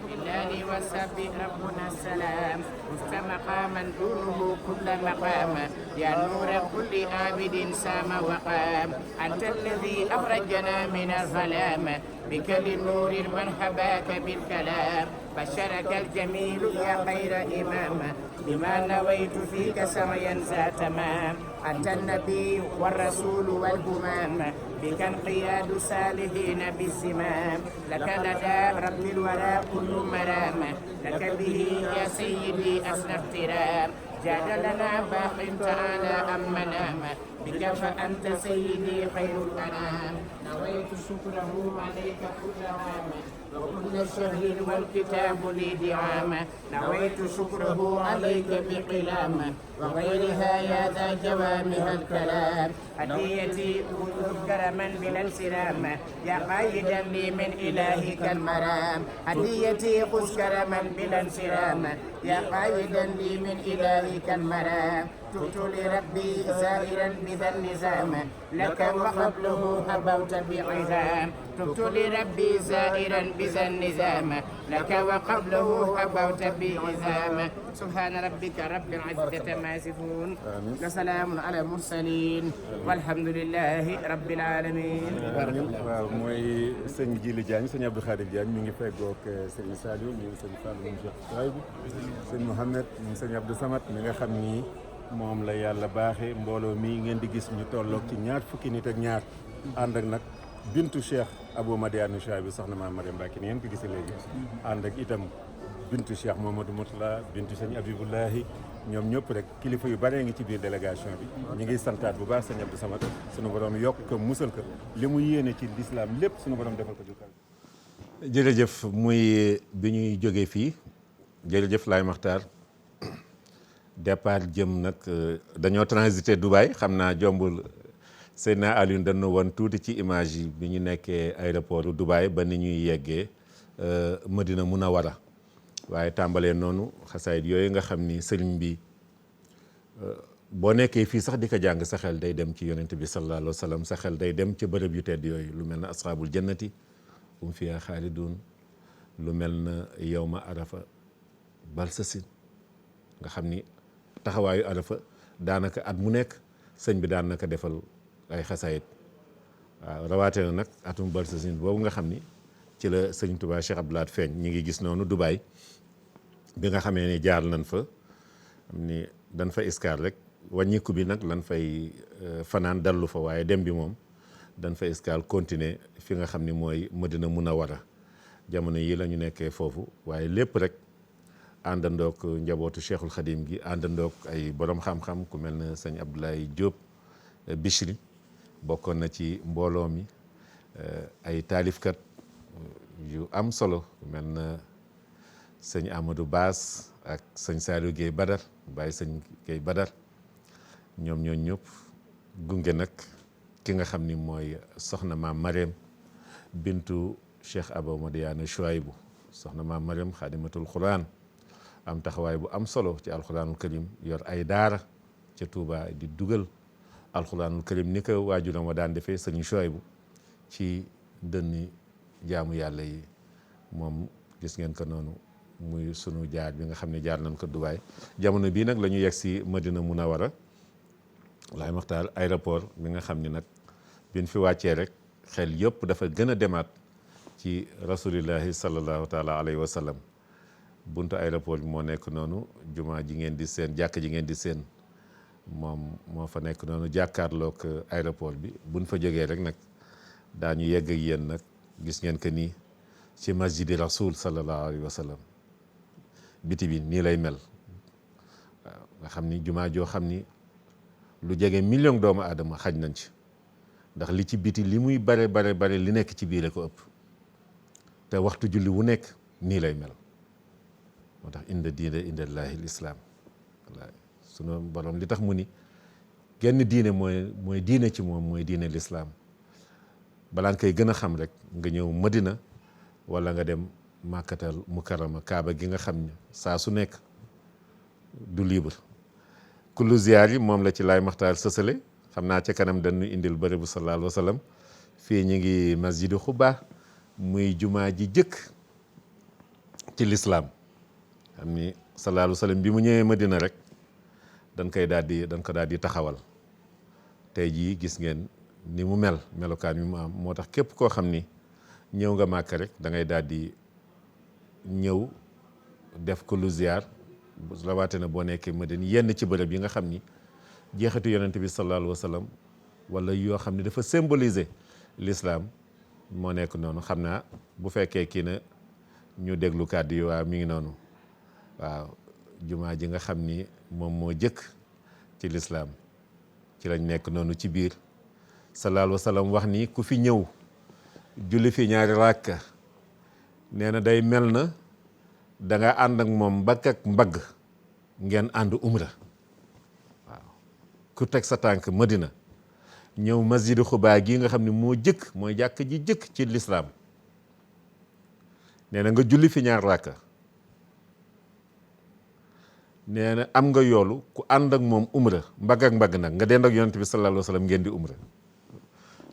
بالله وسبي ربنا السلام مست مقاما دونه كل مقام يا نور كل عابد سام وقام أنت الذي أخرجنا من الظلام بك للنور من حباك بالكلام بشرك الجميل يا خير إمام بما نويت فيك سعيا ذا تمام أنت النبي والرسول والهمام بك انقياد صالحين بالزمام لك لدى رب الورى كل مرام لك به يا سيدي أسنى اغترام جاد لنا باق تعالى أم منام بك فأنت سيدي خير الأنام نويت شكره عليك كل عام وكل شهر والكتاب لي دعامة نويت شكره عليك بقلام وغيرها يا ذا جوامع الكلام هديتي أذكر من بلا انسلام يا قائدا لي من إلهك المرام هديتي أذكر من بلا انسلام يا قائدا لي من إلهك المرام تبت لربي زائرا بذا النزام لك وقبله هبوت بعظام تبت لربي زائرا بذا النزام لك وقبله هبوت بعظام سبحان ربك رب العزة ما يصفون وسلام على المرسلين والحمد لله رب العالمين. waaw mooy sëñ Djili Diagne sëñ Abdou Khadir Diagne mi ngi feggoog sëñ Saliou mi ngi sëñ Fallou moom Cheikh Taïb sëñ Mouhamed moom sëñ Abdou Samad mi nga xam ni moom la yàlla baaxee mbooloo mii ngeen di gis ñu tolloog ci ñaar fukki nit ak ñaar ànd ak nag bintu Cheikh Abou Madiane Cheikh bi soxna Maam Mariam Mbacke ni ngeen ko gisee léegi ànd ak itam bintu Cheikh Mamadou Moutala bintu sëñ Abibullahi ñoom ñëpp rek kilifa yu bare ngi ci biir délégation bi ñu ngi santaat bu baax sëñ Abdou Samad sunu borom yokk ko musal ko li mu yéene ci lislaam lépp sunu borom defal ko jukkal. jërëjëf muy bi ñuy jógee fii jërëjëf Laye Makhtar départ jëm nag dañoo transité Dubaï xam naa jombul Seydina Alioune dañu woon tuuti ci image yi bi ñu nekkee aéroport Dubaï ba ni ñuy yeggee Madina Munawara waaye tàmbalee noonu xasaayit yooyu nga xam ni sëriñ bi boo nekkee fii sax di ko jàng sa xel day dem ci yonent bi sallallahu alayhi wa sallam sa xel day dem ci bërëb yu tedd yooyu lu mel na asxaabul jannati hum fiha xaalidun lu mel na yawma arafa balsasin nga xam ni taxawaayu arafa daanaka at mu nekk sëñ bi daan naka defal ay xasaayit waaw rawaate na nag atum balsasin boobu nga xam ni ci la sëñ Touba Cheikh Abdou Lahad feeñ ñi ngi gis noonu Dubaï bi nga xamee ni jaar nañ fa xam ni dañ fa escale rek wàññiku bi nag lan fay fanaan dallu fa waaye dem bi moom dañ fa escale continuer fi nga xam ni mooy Madina Munawara jamono yi la ñu nekkee foofu waaye lépp rek àndandook njabootu Cheikhul Khadim gi àndandook ay borom xam-xam ku mel ne sëñ Abdoulaye Diop Bichri bokkoon na ci mbooloo mi ay taalifkat yu am solo ku mel na sëñ Amadou Baas ak sëñ Saliou Guèye Badar bàyyi sëñ Guèye Badar ñoom ñoo ñëpp gunge nag ki nga xam ni mooy soxna maam Mariam bintu Cheikh Aba Madiana Chouaïbou soxna maam Mariam xaadimatul Quran am taxawaay bu am solo ci alquranul karim yor ay daara ca Touba di dugal alquranul karim ni ko waajuram wa daan defee sëñ Chouaïbou ci dënni jaamu yàlla yi moom gis ngeen ko noonu muy sunu jaar bi nga xam ne jaar nañ ko Dubaay jamono bii nag la ñu yegg si Madina Munawara Laye Makhtar aéroport bi nga xam ni nag biñ fi wàccee rek xel yëpp dafa gën a demaat ci rasulillahi sallallahu taala alayhi wa sallam buntu aéroport bi moo nekk noonu jumaa ji ngeen di seen jàkk ji ngeen di seen moom moo fa nekk noonu jàkkaarloog aéroport bi buñ fa jógee rek nag daañu yegg ak yéen nag gis ngeen que ni ci masjidi rasul sallallahu alayhi wa sallam biti bi nii lay mel waaw nga xam ni jumaa joo xam ni lu jege million doomu aadama xaj nañ ci ndax li ci biti li muy bare li nekk ci biir ko ëpp te waxtu julli wu nekk nii lay mel moo tax inda diine indallaahi lislaam wallaay sunu borom li tax mu ni genn diine mooy diine ci moom mooy diine lislaam balaa nga koy gën a xam rek nga ñëw Madina wala nga dem Makkatal Mukarrama Kaaba gi nga xam ne saa su nekk du libre kullu ziyaar yi moom la ci Laye Makhtar sësale xam naa ca kanam dañu indil bërëbu sallallahu alayhi wa sallam fii ñu ngi masjidu Xuba muy jumaa ji jëkk ci lislaam xam ni sallallahu alayhi wa sallam bi mu ñëwee Madina rek dañ ko daal di taxawal tey jii gis ngeen ni mu mel melokaan mi mu am moo tax képp koo xam ni ñëw nga Màkka rek da ngay daal di ñëw def ko lu ziar rawaate na boo nekkee Madina yenn ci bërëb yi nga xam ni jeexitu yonent bi sallallahu alayhi wa sallam wala yoo xam ni dafa symboliser l'islam moo nekk noonu xam naa bu fekkee kii na ñu déglu kàddu yi waaw mi ngi noonu waaw jumaa ji nga xam ni moom moo jëkk ci l'islam ci lañ nekk noonu ci biir sallallahu alayhi wa sallam wax ni ku fi ñëw julli fi ñaari ràkka nee na day mel na da nga ànd ak moom mbagg ak mbagg ngeen ànd umra waaw ku teg sa tànk Madina ñëw masjidu Xubaa gi nga xam ne moo jëkk mooy jàkk ji jëkk ci lislaam nee na nga julli fi ñaar ràkka nee na am nga yoolu ku ànd ak moom umra mbagg ak mbagg nag nga dend ak yonent bi sallallahu alayhi wa sallam ngeen di umra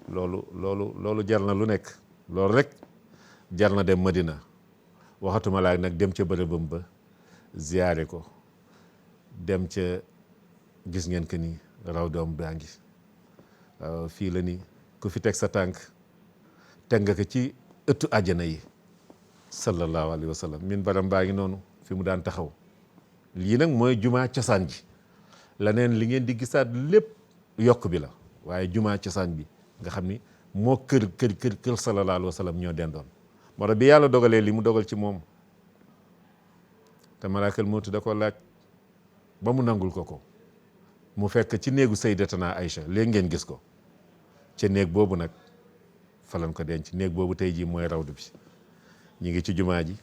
loolu jar na lu nekk loolu rek jar na dem Madina waxatuma laa nag dem ca bërëbam ba ziyaare ko dem ca gis ngeen que ni raw doom baa ngi fii la ni ku fi teg sa tànk teg nga ko ci ëttu àjjana yi sallallahu alayhi wa sallam min baram baa ngi noonu fi mu daan taxaw lii nag mooy jumaa cosaan ji leneen li ngeen di gisaat lépp yokk bi la waaye jumaa cosaan bi nga xam ni moo kër sallallahu alayhi wa sallam ñoo dendoon moo tax bi yàlla dogalee li mu dogal ci moom te malaakal mawti da ko laaj ba mu nangul ko mu fekk ci néegu sayyidatuna Aïcha léegi ngeen gis ko ca néeg boobu nag falan ko denc néeg boobu tey jii mooy rawdu bi ñi ngi ci jumaa ji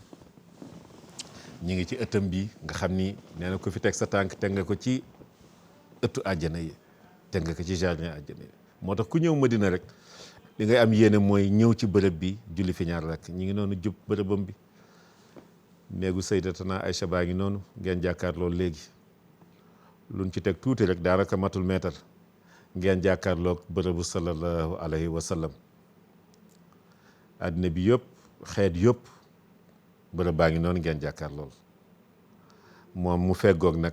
ñi ngi ci ëttam bi nga xam ni nee na ko fi teg sa tànk teg nga ko ci ëttu àjjana yi teg nga ko ci jardin àjjana yi moo tax ku ñëw Madina rek li ngay am yéene mooy ñëw ci bërëb bi julli fi ñaar rek ñi ngi noonu jub bërëbam bi néegu sayyidatuna Aïcha baa ngi noonu ngeen jàkkaar loolu léegi luñ ci teg tuuti rek daanaka matul meetar ngeen jàkkaarloog bërëbu sallallahu alayhi wa sallam àddina bi yëpp xeet yëpp bërëb baa ngi noonu ngeen jàkkaar lool moom mu feggoog nag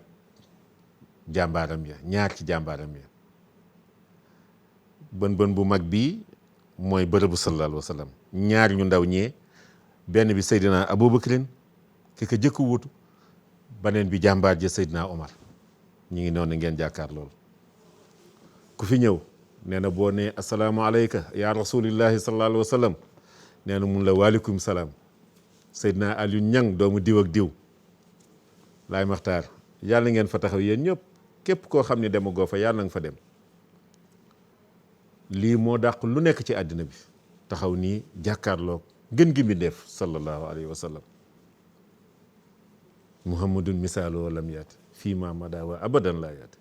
jàmbaaram ya ñaar ci jàmbaaram ya bën bu mag bii mooy bërëbu sallallahu alayhi wa sallam ñaar ñu ndaw ñee benn bi Seydina Abubakrin ki ko jëkk wutu beneen bi jàmbaar ja Seydina Omar ñi ngi noonu ngeen jàkkaar lool ku fi ñëw nee na boo ne assalaamu alayka ya rasulillahi sallallahu alayhi wa sallam nee na mun la waaleykum salaam Seydina Aliou Ñang doomu diw ak diw laay maxtaar yàlla ngeen fa taxaw yéen ñëpp képp koo xam ne demagoo fa yàlla nga fa dem lii moo dàq lu nekk ci àddina bi taxaw nii jàkkaarloog gën gi mbindéef sallallahu alayhi wa sallam muhammadun misaaloo lam yaat fii ma mada wa abadan laa yaat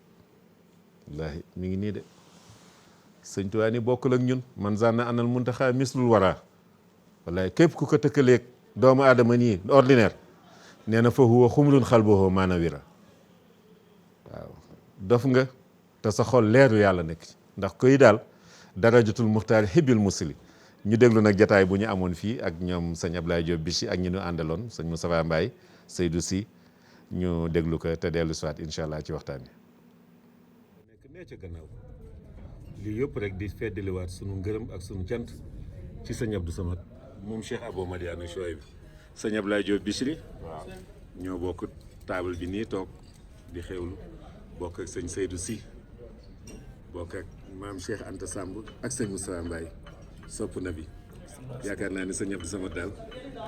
wallaahi mi ngi nii de sëñ Tuubaa ni bokkul ak ñun man zanna anal muntaxaa mislul waraa wallaahi képp ku ko tëkkaleeg doomu aadama nii ordinaire nee na fa huwa xumlun xalbuhu maanawira waaw dof nga te sa xol leeru yàlla nekk ci ndax koy daal darajatul muxtaar xibil musli ñu déglu nag jataay bu ñu amoon fii ak ñoom sëñ Ablaye Diop Bichi ak ñi ñu àndaloon sëñ Moustapha Mbaye Seydou Sy ñu déglu ko te dellu soit incha allah ci waxtaan bi nekk nee ca gannaaw lii yëpp rek di feddaliwaat sunu ngërëm ak sunu cant ci sëñ Abdou Samad moom Cheikh Abou Madiana Chouaïb sëñ Ablaye Diop Bichri waaw ñoo bokk table bi nii toog di xewlu bokk ak sëñ Seydou Sy bokk ak maam Cheikh Anta Samb ak sëñ Moustapha Mbaye sopp na bi yaakaar naa ne sëñ Abdou Samad daal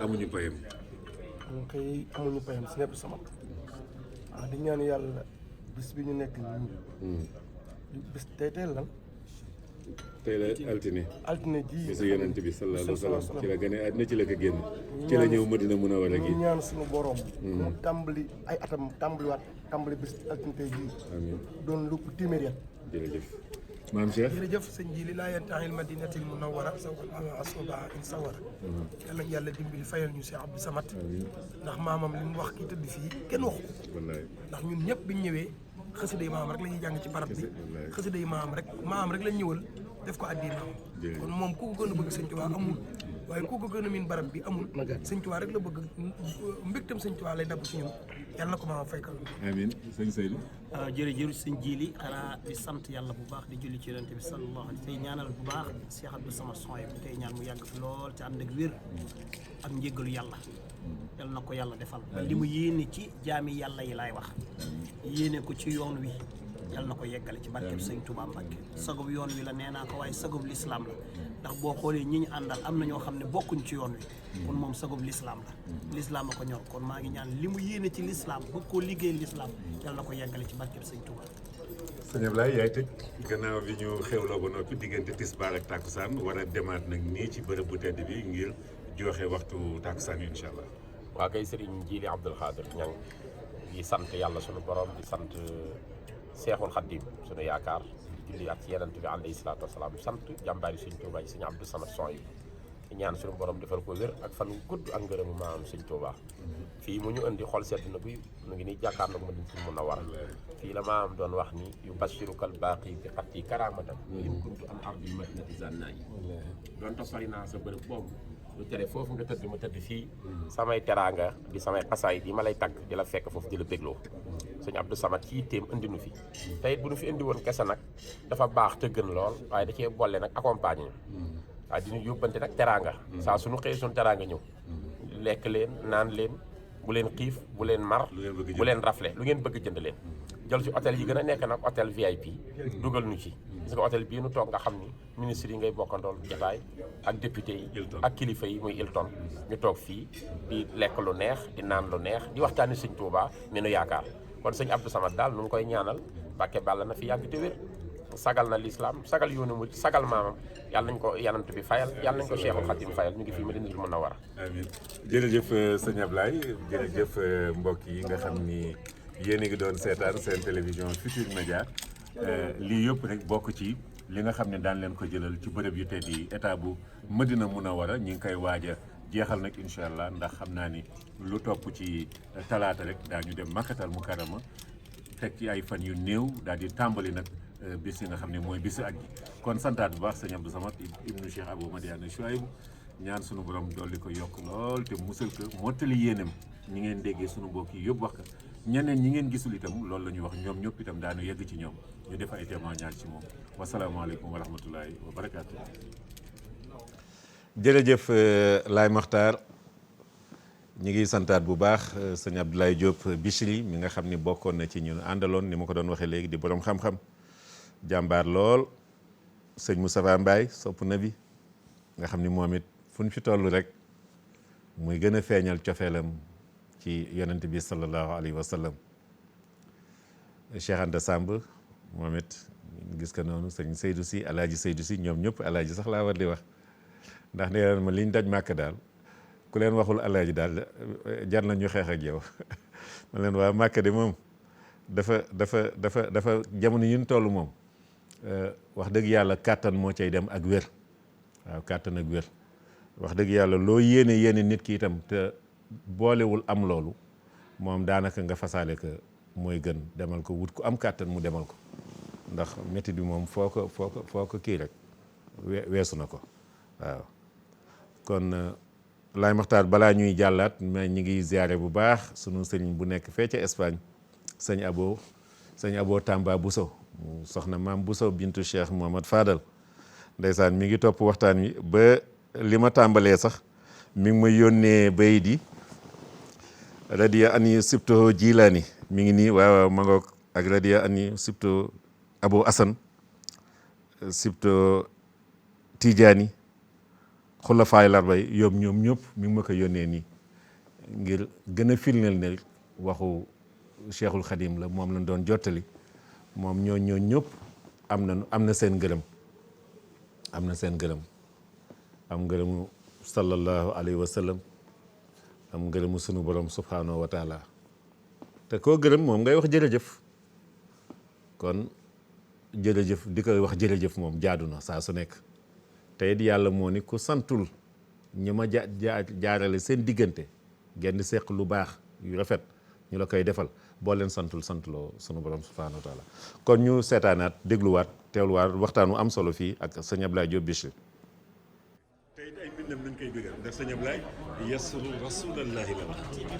amuñu payam ñun kay amuñu payam sëñ Abdou Samad waaw di ñaan yàlla bis bi ñu nekk nii bis tey lan tey la altine ji bisu yonent bi sallallahu alayhi wa sallam ci la gane àddina ci la ko génn ci la ñëw Madina Munawwara gi ñu ñaan suñu borom mu tàmbali ay atam tàmbali bis altine tey jii amiin doon lupp téeméeri at jërëjëf maam Cheikh jërëjëf sëñ ji li laa yantaxil madinatil munawwara asoba in sawara yàlla yàlla dimbali fayal ñu si Abdou Samad ndax maamam li mu wax ki tëdd fii kenn waxu ko wallaay ndax ñun ñëpp biñ ñëwee xasida yi maam rek la ñuy jàng ci barab bi xasida yi maam rek lañ ñëwal def ko addi maam kon moom ku ko gën a bëgg sëñ Tuubaa amul waaye ku ko gën a miin barab bi amul sëñ Tuubaa rek la bëgg mbégtam sëñ Tuubaa lay dabb ci ñun yàlla na ko maam faykal amiin sëñ Seydou jërëjëf sëñ Jili xanaa di sant yàlla bu baax di julli ci yonent bi sallallahu alayhi tey ñaanal bu baax Cheikh Abdou Samad Chouaïb bi tey ñaan mu yàgg fi lool ci ànd ak wér ak njéggalu yàlla yàlla na ko yàlla defal li mu yéene ci jaami yàlla yi laay wax yéene ko ci yoon wi yàlla na ko yeggale ci barkeb sëñ Touba Mbacke sagub yoon wi la nee naa ko waaye sagub lislaam la ndax boo xoolee ñi ñu àndal am na ñoo xam ne bokkuñ ci yoon wi kon moom sagub lislaam la lislaam a ko ñor kon maa ngi ñaan li mu yéene ci lislaam bëgg koo liggéey lislaam yàlla na ko yeggale ci barkeb sëñ Touba. sëñ Ablaye yaay tëj gannaaw bi ñu xewloo ba noppi diggante tisbaar ak takkusaan war a demaat nag nii ci bërëb bu tedd bi ngir joxe waxtu takkusaan incha allah. waa kay Serigne Jili Abdoul Khadir Ñang di sant yàlla sunu borom di sant Seexul Xaddim sunu yaakaar di julli at ci Yonent bi alayhi salaatu wasalaam sant jàmbaari Sëñ Tuubaa Sëñ Abdou Samad Chouaïb di ñaan sunu borom defal ko wér ak fan gudd ak ngërëmu maam Sëñ Tuubaa fii mu ñu indi xol sedd na bi mu ngi nii jàkkaarloog Madinatul Munawwara fii la maam doon wax ni yu bashirukal baaqi bi xatti karaamatan lim kuntu am ardil madinati zanna yi doon ta sori naa sa bërëb boobu lu tere foofu nga tëdd ma tëdd fii samay teraanga di samay xasaay di ma lay tagg di la fekk foofu di la bégloo sëñ Abdou Samad ci yitteem indi nu fi te it bu nu fi indi woon kese nag dafa baax te gën lool waaye da cee boole nag accompagné ñu waaye di ñu yóbbante nag teraanga saa suñu xëyee suñu teraanga ñëw lekk leen naan leen bu leen xiif bu leen mar bu leen rafle lu ngeen bëgg jënd leen jël ci hôtel yi gën a nekk nag hôtel VIP dugal ñu ci gis nga hôtel bii nu toog nga xam ni ministre yi ngay bokkandool jotaay ak député yi ak kilifa yi muy Hilton ñu toog fii di lekk lu neex di naan lu neex di waxtaani sëñ Touba mi nu yaakaar kon sëñ Abdou Samad daal nu ngi koy ñaanal Mbàkke Bàlla na fi yàgg te wér sagal na l'islam sagal yoonu mu sagal maamam yàlla nañ ko yanant bi fayal yàlla nañ ko Cheikhul Khadim fayal ñu ngi fii Madinatul Munawwara. amiin jërëjëf sëñ Ablaye jërëjëf mbokk yi nga xam ni yéen a ngi doon seetaan seen télévision Futurs Médias lii yëpp rek bokk ci li nga xam ne daan leen ko jëlal ci bërëb yu tedd yi état bu Madina Munawwara ñu ngi koy waaj a jeexal nag incha allah ndax xam naa ni lu topp ci talaata rek daañu dem Makkatal Mukarrama teg ci ay fan yu néew daal di tàmbali nag bis yi nga xam ne mooy bisu aj gi kon santaat bu baax sëñ Abdou Samad ibnu Cheikh Abou Madiana Chouaïbou ñaan sunu borom dolli ko yokk lool te musal ko mottali yéenam ñi ngeen déggee sunu mbokk yi yëpp wax ko ñeneen ñi ngeen gisul itam loolu la ñuy wax ñoom ñëpp itam daanu yegg ci ñoom ñu def ay témoignage ci moom wasalaamaaleykum wa rahmatullahi wa barakaatu. jërëjëf Laye Makhtar ñi ngi santaat bu baax sëñ Abdoulaye Diop Bichri mi nga xam ni bokkoon na ci ñun àndaloon ni ma ko doon waxee léegi di borom xam-xam jàmbaar lool sëñ Moustapha Mbaye sopp na bi nga xam ni moom it fu ñu fi toll rek muy gën a feeñal cofeelam ci yonent bi sallallahu alayhi wa sallam Cheikh Anta Samb moom it gis ko noonu sëñ Seydou Sy alaaji Seydou Sy ñoom ñëpp alaaji sax laa war di wax ndax nee na ma liñ daj màkk daal ku leen waxul alaaji daal jar na ñu xeex ak yow ma leen waa màkk de moom dafa jamono yi ñu toll moom wax dëgg yàlla kàttan moo cay dem ak wér waaw kàttan ak wér wax dëgg yàlla loo yéene nit ki itam te boolewul am loolu moom daanaka nga fasaale ko mooy gën demal ko wut ku am kàttan mu demal ko ndax métti bi moom foo ko kii rek weesu na ko waaw kon Laye Makhtar balaa ñuy jàllaat mais ñi ngi ziare bu baax sunu sëriñ bu nekk fee ca Espagne sëñ Abo Tamba Bousso soxna maam Bousso bintu Cheikh Mohamad Fadal ndeysaan mi ngi topp waxtaan wi ba li ma tàmbalee sax mi ngi ma yónnee bay di radiya ani sibto Jilaani mi ngi nii waaw ma ngoog ak radiya ani sibto Abou Assane sibto Tijaani xulafaay larbay ñoom ñëpp mi ngi ma ko yónnee nii ngir gën a firndeel ne waxu Cheikhul Khadim la moom lañ doon jottali moom ñoo ñëpp am na seen gërëm am ngërëmu sallallahu alayhi wa sallam am ngërëmu sunu borom subhanahu wa taala te koo gërëm moom ngay wax jërëjëf kon jërëjëf di koy wax jërëjëf moom jaadu na saa su nekk te it yàlla moo ni ku santul ñi ma jaarale seen diggante genn seq lu baax yu rafet ñu la koy defal boo leen santuloo sunu borom subhanahu wa taala kon ñu seetaanaat dégluwaat teewluwaat waxtaanu am solo fii ak sëñ Abdoulaye Diop Bichri. tey ay mbindam nañ koy bëggal ndax sëñ Abdoulaye yasru rasulallahi la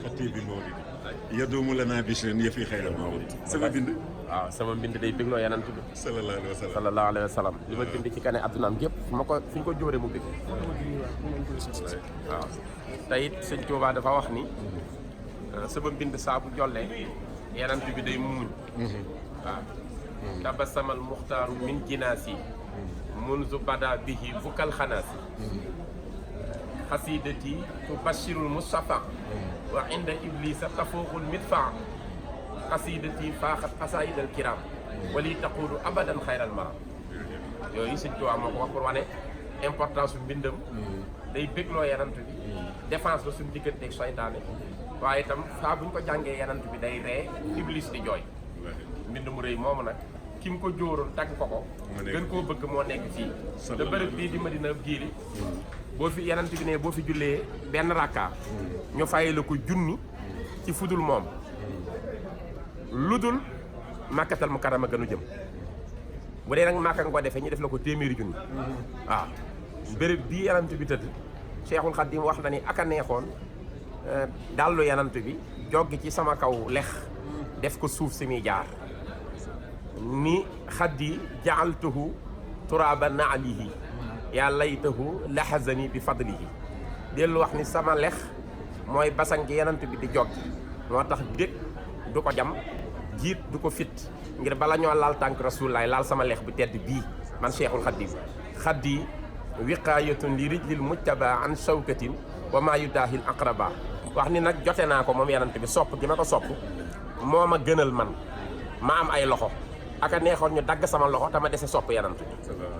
xati bi mawlidi yadumu lana Bichrin yëfi xayra mawlidi sama bind waaw sama mbind day bégloo yanant bi sallallahu alayhi wa sallam li ma bind ci kane addunaam gépp fu ñu ko jóore mu bég waaw te it sëñ Tuubaa dafa wax ni sama mbind saa bu jollee yanant bi day muuñ waaw tabasamal muxtaaru min jinaasi munzu bada bihi bukkal xanaasi xasidati tubashirul mustafa wa inda iblisa tafooxul midfa xasidati faaxat xasaidal kiram wali taqulu abadan xayral maram yooyu sëñ Tuubaa moo ko wax pour wane importance su mbindam day bégloo yanant bi défense la suñu diggante ak seytaane waaye itam saa bu ñu ko jàngee yanant bi day ree iblis di jooy mbind mu rëy moomu nag ki mu ko jóoroon tagg ko gën koo bëgg moo nekk fii te bërëb bii di Madina giili boo fi yanant bi ne boo fi jullee benn rakka ñu fayee la ko junni ci fudul moom lu dul Makkatal Mukarrama gënu jëm bu dee nag Makka nga ko defee ñu def la ko téeméeri junni waaw bërëb bii yanant bi tëdd Cheikhul Khadim wax na ni aka neexoon dallu yanant bi joggi ci sama kaw lex def ko suuf si muy jaar ni xaddi jaaltuhu turaba naalihi yaa laytahu lahazani bi fadlihi dellu wax ni sama lex mooy basan gi yanant bi di joggi moo tax dég du ko jam jiit du ko fit ngir bala ñoo laal tànk rasulullaay laal sama lex bu tedd bii man cheikhul xaddim xaddi wiqaayatun li rijlil mujtaba an shawkatin wa maa yudaahil aqraba wax ni nag jote naa ko moom yanant bi sopp gi ma ko sopp moo ma gënal man ma am ay loxo aka neexoon ñu dagg sama loxo te ma dese sopp yanant bi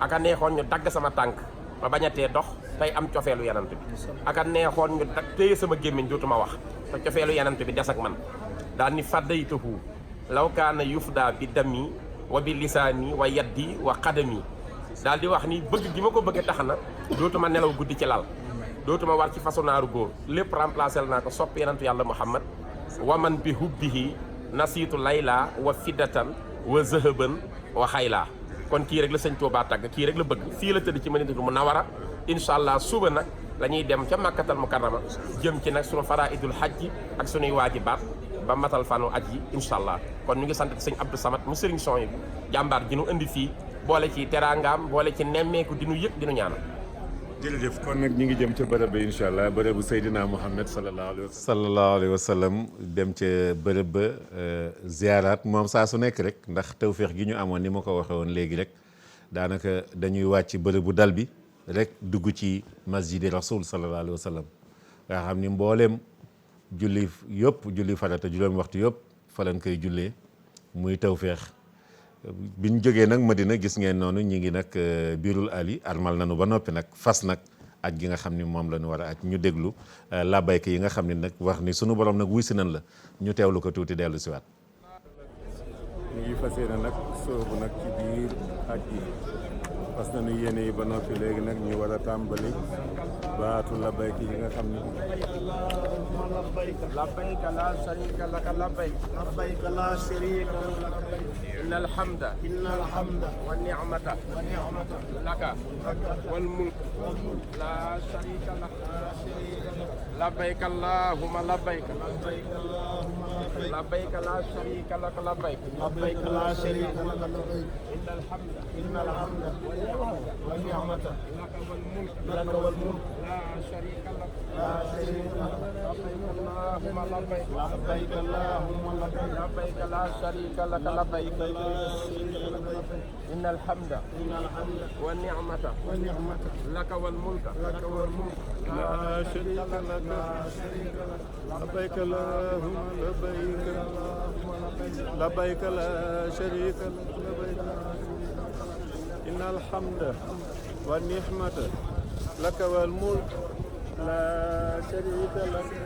aka neexoon ñu dagg sama tànk ma bañatee dox tey am cofeelu yanant bi aka neexoon ñu téye sama gémmiñ dootuma wax te cofeelu yanant bi des ak man daal ni faddaytuhu law kaana yufda bi dami wa bi lisaani wa yaddi wa qadami daal di wax ni bëgg gi ma ko bëgg tax na dootuma nelaw guddi ci lal dootuma war ci façonnaaru góor lépp remplacé naa ko sopp yanantu yàlla muhammad wa man bi hubbihi nasiitu layla wa fiddatan wa zahaban wa xaylaa kon kii rek la sëñ Tuubaa tàgg kii rek la bëgg fii la tëdd ci Madinatul Munawwara incha allah suba nag la ñuy dem ca Makkatal Mukarrama jëm ci nag sunu faraidul hajji ak sunuy waajibaat ba matal fanu aj yi incha allah kon ñu ngi sant sëñ Abdou Samad mu sëriñ son yi jàmbaar ji nu indi fii boole ci teraangaam boole ci nemmeeku di nu yëg di nu ñaanal. jërëjëf kon nag ñu ngi jëm ca bërëb ba incha allah bërëbu Seydina Muhammad sallallahu alayhi wa sallam dem ca bërëb ba ziaraat moom saa su nekk rek ndax tawféex gi ñu amoon ni ma ko waxee woon léegi rek daanaka dañuy wàcc bërëbu dal bi rek dugg ci masjidi rasul sallallahu alayhi wa sallam nga xam ni mbooleem julli yëpp julli farata juróomi waxtu yëpp fa lañ koy jullee muy tawféex bi ñu jógee nag Madina gis ngeen noonu ñi ngi nag biirul ali armal nañu ba noppi nag fas nag aj gi nga xam ni moom la ñu war a aj ñu déglu labbayka yi nga xam ni nag wax ni sunu borom nag wuy si nan la ñu teewlu ko tuuti dellu si waat. ñu ngi fas yéene nag soobu nag ci biir aj yi fas nañu yéene yi ba noppi léegi nag ñu war a tàmbali baatu labbayka yi nga xam ni labbayka laa sharika laka labbayk labbayka laa sharika laka inna alhamda wa ni'mata laka wal mulk laa sharika laka labbayka allahumma labbayka labbayka laa sharika laka labbayk labbayka laa sharika laka labbayk inna alhamda wa ni'mata laka wal mulk laa sharika laka labbayk allahumma labbayk labbayka allahumma labbayk labbayk laa sharika laka labbayk inna alhamda wa ni'mata laka wal mulk laa sharika laka labbayk allahumma labbayk labbayk laa sharika laka labbayk inna alhamda wa ni'mata laka wal mulk laa sharika laka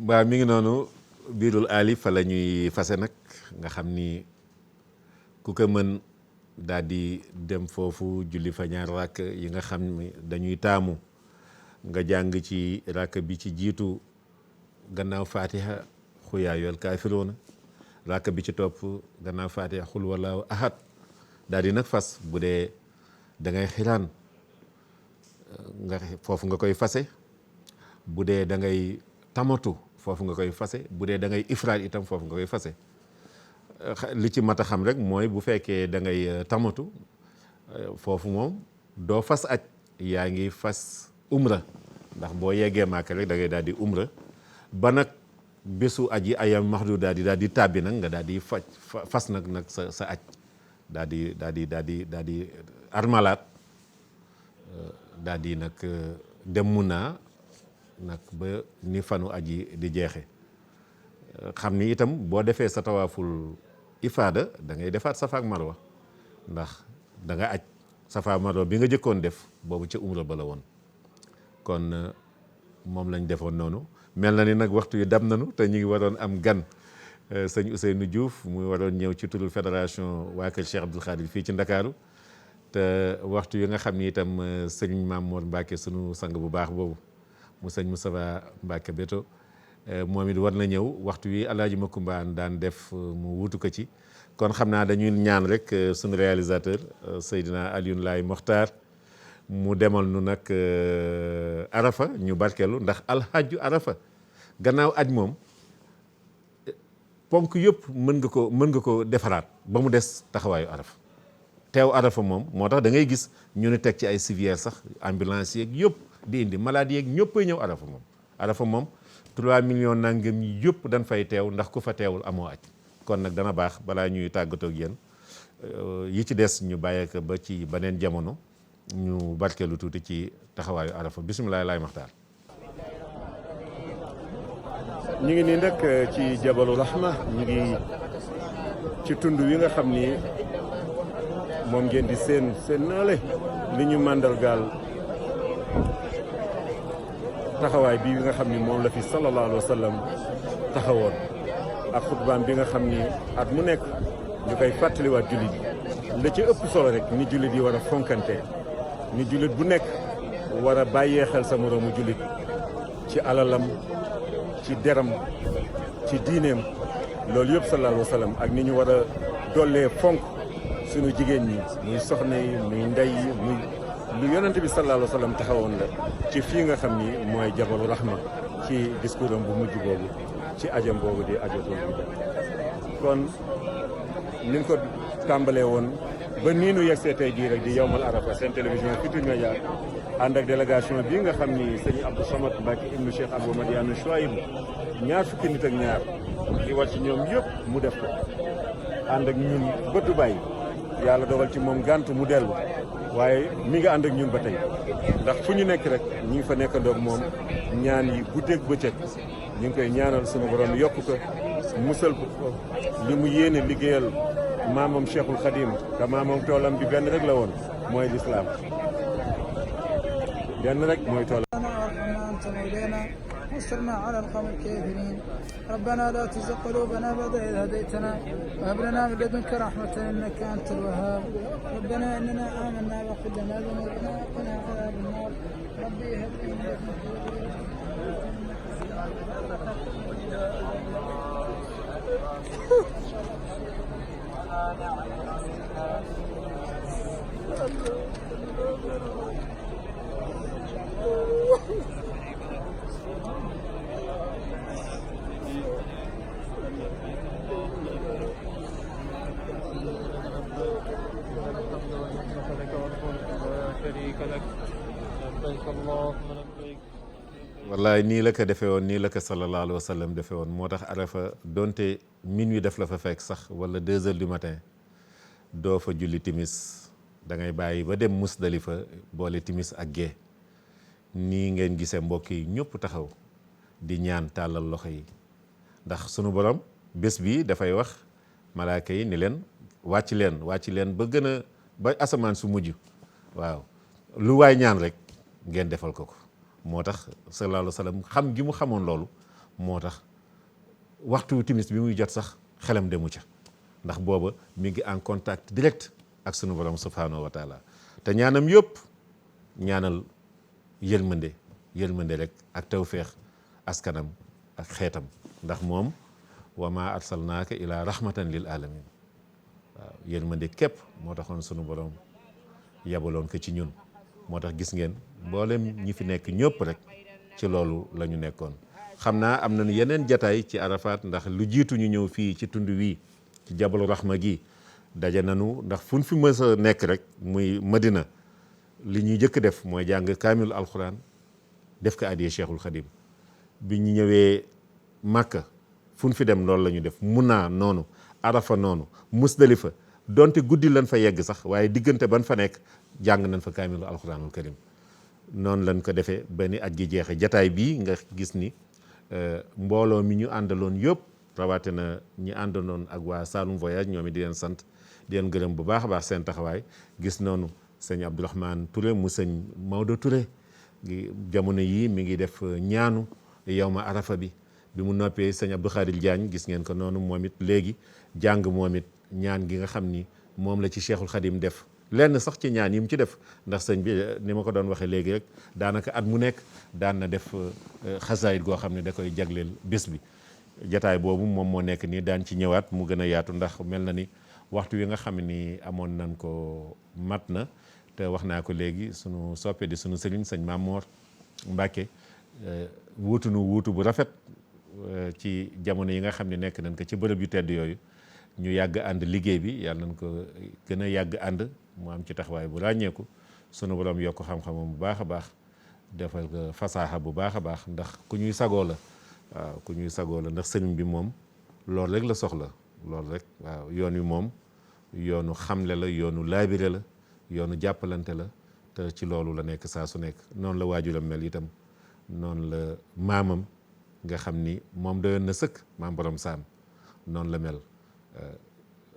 waaw mi ngi noonu biirul ali fa la ñuy fase nag nga xam ni ku ko mën daal di dem foofu julli fa ñaar rakk yi nga xam ni dañuy taamu nga jàng ci rakk bi ci jiitu gannaaw fatiha xul yaa ayyuhal kaafiruuna rakk bi ci topp gannaaw fatiha xul wallaahu ahad daal di nag fas bu dee da ngay xiraan nga foofu nga koy fase bu dee da ngay tamatu foofu nga koy fase bu dee da ngay ifraat itam foofu nga koy fase li ci mat a xam rek mooy bu fekkee da ngay tamatu foofu moom doo fas aj yaa ngi fas umra ndax boo yeggee Màkka rek da ngay daal di umra ba nag bésu aj yi ayam maxdu daal di tàbbi nag nga daal di fas nag sa aj daal di armalaat daal di nag dem Muna nag ba ni fanu aji di jeexe xam ni itam boo defee sa tawaaful ifaada da ngay defaat safa ak marwa ndax da nga aj safa marwa bi nga jëkkoon def boobu ca umra ba la woon kon moom lañ defoon noonu mel na ni nag waxtu yi dam nañu te ñu ngi waroon am gan sëñ Ousseynou Diouf muy waroon ñëw ci turul fédération waa kër Cheikh Abdoul Khadir fii ci Ndakaaru te waxtu yi nga xam ni itam sëñ Mamour Mbacke sunu sang bu baax boobu mu sëñ Moustapha Mbacke Beto moom it war na ñëw waxtu wi Alaaji Makumba daan def mu wutu ko ci kon xam naa dañuy ñaan rek sunu réalisateur Seydina Alioune Laye Mokhtar mu demal nu nag Arafa ñu barkeelu ndax alhajju Arafa gannaaw aj moom ponk yëpp mën nga ko defaraat ba mu des taxawaayu Arafa teew arafa moom moo tax da ngay gis ñu ne teg ci ay civière sax ambulance yeeg yëpp di indi malade yeeg ñëppay ñëw arafa moom 3 millions nangam yi yëpp dañ fay teew ndax ku fa teewul amoo aj kon nag dana baax balaa ñuy tàggatoo ak yéen yi ci des ñu bàyyee ko ba ci beneen jamono ñu barkeelu tuuti ci taxawaayu arafa bisimilah laay maxtaar. ñu ngi nii nag ci jabalu rahma ñu ngi ci tund wi nga xam ni moom ngeen di seen naale li ñu màndargaal taxawaay bi nga xam ni moom la fi sallallahu alayhi wa sallam taxawoon ak xutbaam bi nga xam ni at mu nekk ñu koy fàttaliwaat jullit yi la ci ëpp solo rek ni jullit yi war a fonkante ni jullit bu nekk war a bàyyee xel sa moroomu jullit ci alalam ci deram ci diineem loolu yëpp sallallahu alayhi wa sallam ak ni ñu war a dollee fonk suñu jigéen ñi muy soxna yi muy ndey yi muy lu yonent bi sallallahu alayhi wa sallam taxawoon la ci fii nga xam ni mooy jabalu rahma ci discours am bu mujj boobu ci ajam boobu di ajatul bi kon ni nga ko tàmbalee woon ba nii nu yegsee tey jii rek di yowmal arafa seen télévision Futurs Médias ànd ak délégation bii nga xam ni sëñ Abdou Samad Mbacke ibnu Cheikh Abou Madiane Chouaïb ñaar fukki nit ak ñaar li war ci ñoom yëpp mu def ko ànd ak ñun ba Dubaï yàlla dogal ci moom gàntu mu dellu waaye mi nga ànd ak ñun ba tey ndax fu ñu nekk rek ñi ngi fa nekkandoog moom ñaan yi guddeeg bëccëg ñu ngi koy ñaanal sunu borom yokk ko musal ko li mu yéene liggéeyal maamam Cheikhul Khadim te maamam toolam bi benn rek la woon mooy lislaam benn rek mooy toolam. وانصرنا على القوم الكافرين ربنا لا تزغ قلوبنا بعد إذ هديتنا وهب لنا من لدنك رحمة إنك أنت الوهاب ربنا إننا آمنا واغفر لنا ذنوبنا وقنا عذاب النار ربي هب لي من wallaay nii la ko defee woon nii la ko sallallahu alayhi wa sallam defee woon moo tax arafa donte minuit def la fa fekk sax wala 2 heures du matin doo fa julli timis da ngay bàyyi ba dem Musdalifa boole timis ak gée nii ngeen gisee mbokk yi ñëpp taxaw di ñaan tàllal loxo yi ndax sunu borom bés bi dafay wax malaaka yi ni leen wàcc leen ba gën a ba asamaan su mujj waaw lu waay ñaan rek ngeen defal ko moo tax sallallahu alayhi wa sallam xam gi mu xamoon loolu moo tax waxtu timis bi muy jot sax xelam demu ca ndax booba mi ngi en contact direct ak sunu borom subhanahu wa taala te ñaanam yëpp ñaanal yërmande rek ak tawféex askanam ak xeetam ndax moom wa ma arsalnaaka ila rahmatan lil alamin waaw yërmande képp moo taxoon sunu borom yabaloon ko ci ñun moo tax gis ngeen mboolem ñi fi nekk ñëpp rek ci loolu la ñu nekkoon xam naa am nañu yeneen jataay ci Arafat ndax lu jiitu ñu ñëw fii ci tund wii ci jabalu rahma gi daje nañu ndax fu ñu fi mës a nekk rek muy Madina li ñuy jëkk def mooy jàng kaamilu alxuraan def ko adiyee Cheikhul Khadim bi ñu ñëwee Màkka fu ñu fi dem loolu la ñu def Munaa noonu Arafa noonu Musdalifa donte guddi lañ fa yegg sax waaye diggante ban fa nekk jàng nañ fa kaamilu alxuraanul karim noonu lañ ko defee ba ni aj gi jeexe jataay bii nga gis ni mbooloo mi ñu àndaloon yëpp rawaate na ñi àndaloon ak waa Saloum Voyage ñoom it di leen sant di leen gërëm bu baax a baax seen taxawaay gis noonu sëñ Abdourahmane Touré mu sëñ Maodo Touré jamono yii mi ngi def ñaanu yawma arafa bi mu noppee sëñ Abdou Khadir Diagne gis ngeen ko noonu moom it léegi jàng moom it ñaan gi nga xam ni moom la ci Cheikhul Khadim def lenn sax ci ñaan yi mu ci def ndax sëñ bi ni ma ko doon waxee léegi rek daanaka at mu nekk daan na def xasaayit goo xam ne da koy jagleel bés bi jataay boobu moom moo nekk nii daan ci ñëwaat mu gën a yaatu ndax mel na ni waxtu wi nga xam ni amoon nañ ko mat na te wax naa ko léegi sunu soppe di sunu sëriñ sëñ Mamor Mbacke wuutu bu rafet ci jamono yi nga xam ne nekk nañ ko ci bërëb yu tedd yooyu ñu yàgg ànd liggéey bi yàlla nañ ko gën a yàgg ànd mu am ci taxawaay bu ràññeeku sunu borom yokk xam-xamam bu baax a baax defal ko fasaaxa bu baax a baax ndax ku ñuy sagoo la waaw ku ñuy sagoo la ndax sëriñ bi moom loolu rek la soxla loolu rek waaw yoon wi moom yoonu xamle la yoonu laabire la yoonu jàppalante la te ci loolu la nekk saa su nekk noonu la waajuram mel itam noonu la maamam nga xam ni moom doyoon na sëkk maam borom saam noonu la mel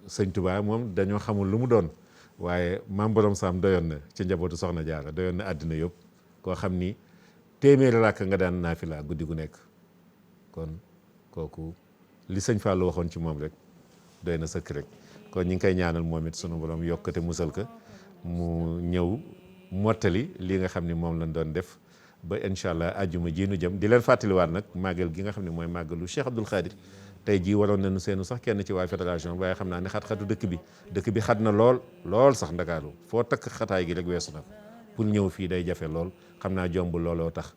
sëñ Tuubaa moom dañoo xamul lu mu doon waaye maam borom saam doyoon na ci njabootu soxna Jaara doyoon na àddina yëpp koo xam ni téeméeri ràkk nga daan naafila guddi gu nekk kon kooku li sëñ Fallou waxoon ci moom rek doy na sëkk rek kon ñi ngi koy ñaanal moom it sunu borom yokkate musal ko mu ñëw mottali li nga xam ni moom lañ doon def ba incha allah àjjuma ji nu jëm di leen fàttaliwaat nag màggal gi nga xam ne mooy màggalu Cheikh Abdoul Khadir tey jii waroon nañu seenu sax kenn ci waa fédération waaye xam naa ne xat-xatu dëkk bi xat na lool sax Ndakaaru foo takk xataay gi rek weesu na ko pour ñëw fii day jafe lool xam naa jomb looloo tax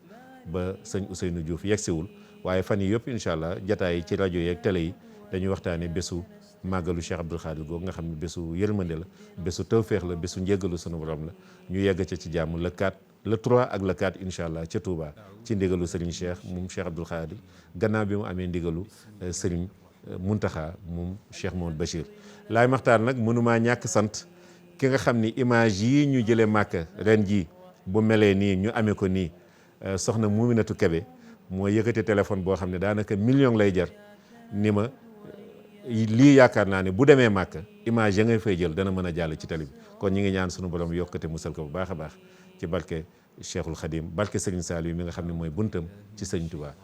ba sëñ Ousseynou Diouf yegsiwul waaye fan yi yëpp incha allah jataay yi ci rajo yeeg télé yi dañuy waxtaane bésu màggalu Cheikh Abdoul Khadir googu nga xam ne bésu yërmande la bésu tawféex la bésu njéggalu sunu borom la ñu yegg ca ci jàmm le 4 le 3 ak le 4 incha allah ca Touba ci ndigalu Serigne Cheikh moom Cheikh Abdoul Khadir gannaaw bi mu amee ndigalu Serigne Muntaxa moom Cheikh Mouhamed Bachir laay maxtaar nag mënumaa ñàkk sant ki nga xam ni image yi ñu jëlee Màkka ren jii bu melee nii ñu amee ko nii soxna Muminatu Kebe moo yëkkati téléphone boo xam ne daanaka million lay jar ni ma lii yaakaar naa ne bu demee Màkka image ya ngay fay jël dana mën a jàll ci télé bi kon ñi ngi ñaan sunu borom yokkate musal ko bu baax a baax ci barke Cheikhul Khadim barke Serigne Saliou mi nga xam ne mooy buntam ci Serigne Touba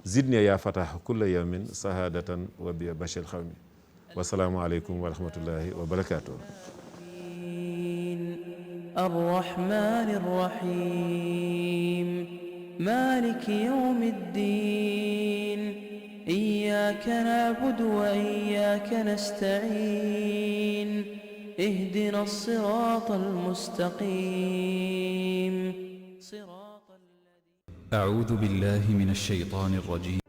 zidne yaa fatah kulla yawmin sahadatan wa bi bashir xawmi wasalaamu aleykum wa rahmatullahi wa barakatuh الرحمن الرحيم مالك يوم الدين إياك نعبد وإياك نستعين اهدنا الصراط المستقيم أعوذ بالله من الشيطان الرجيم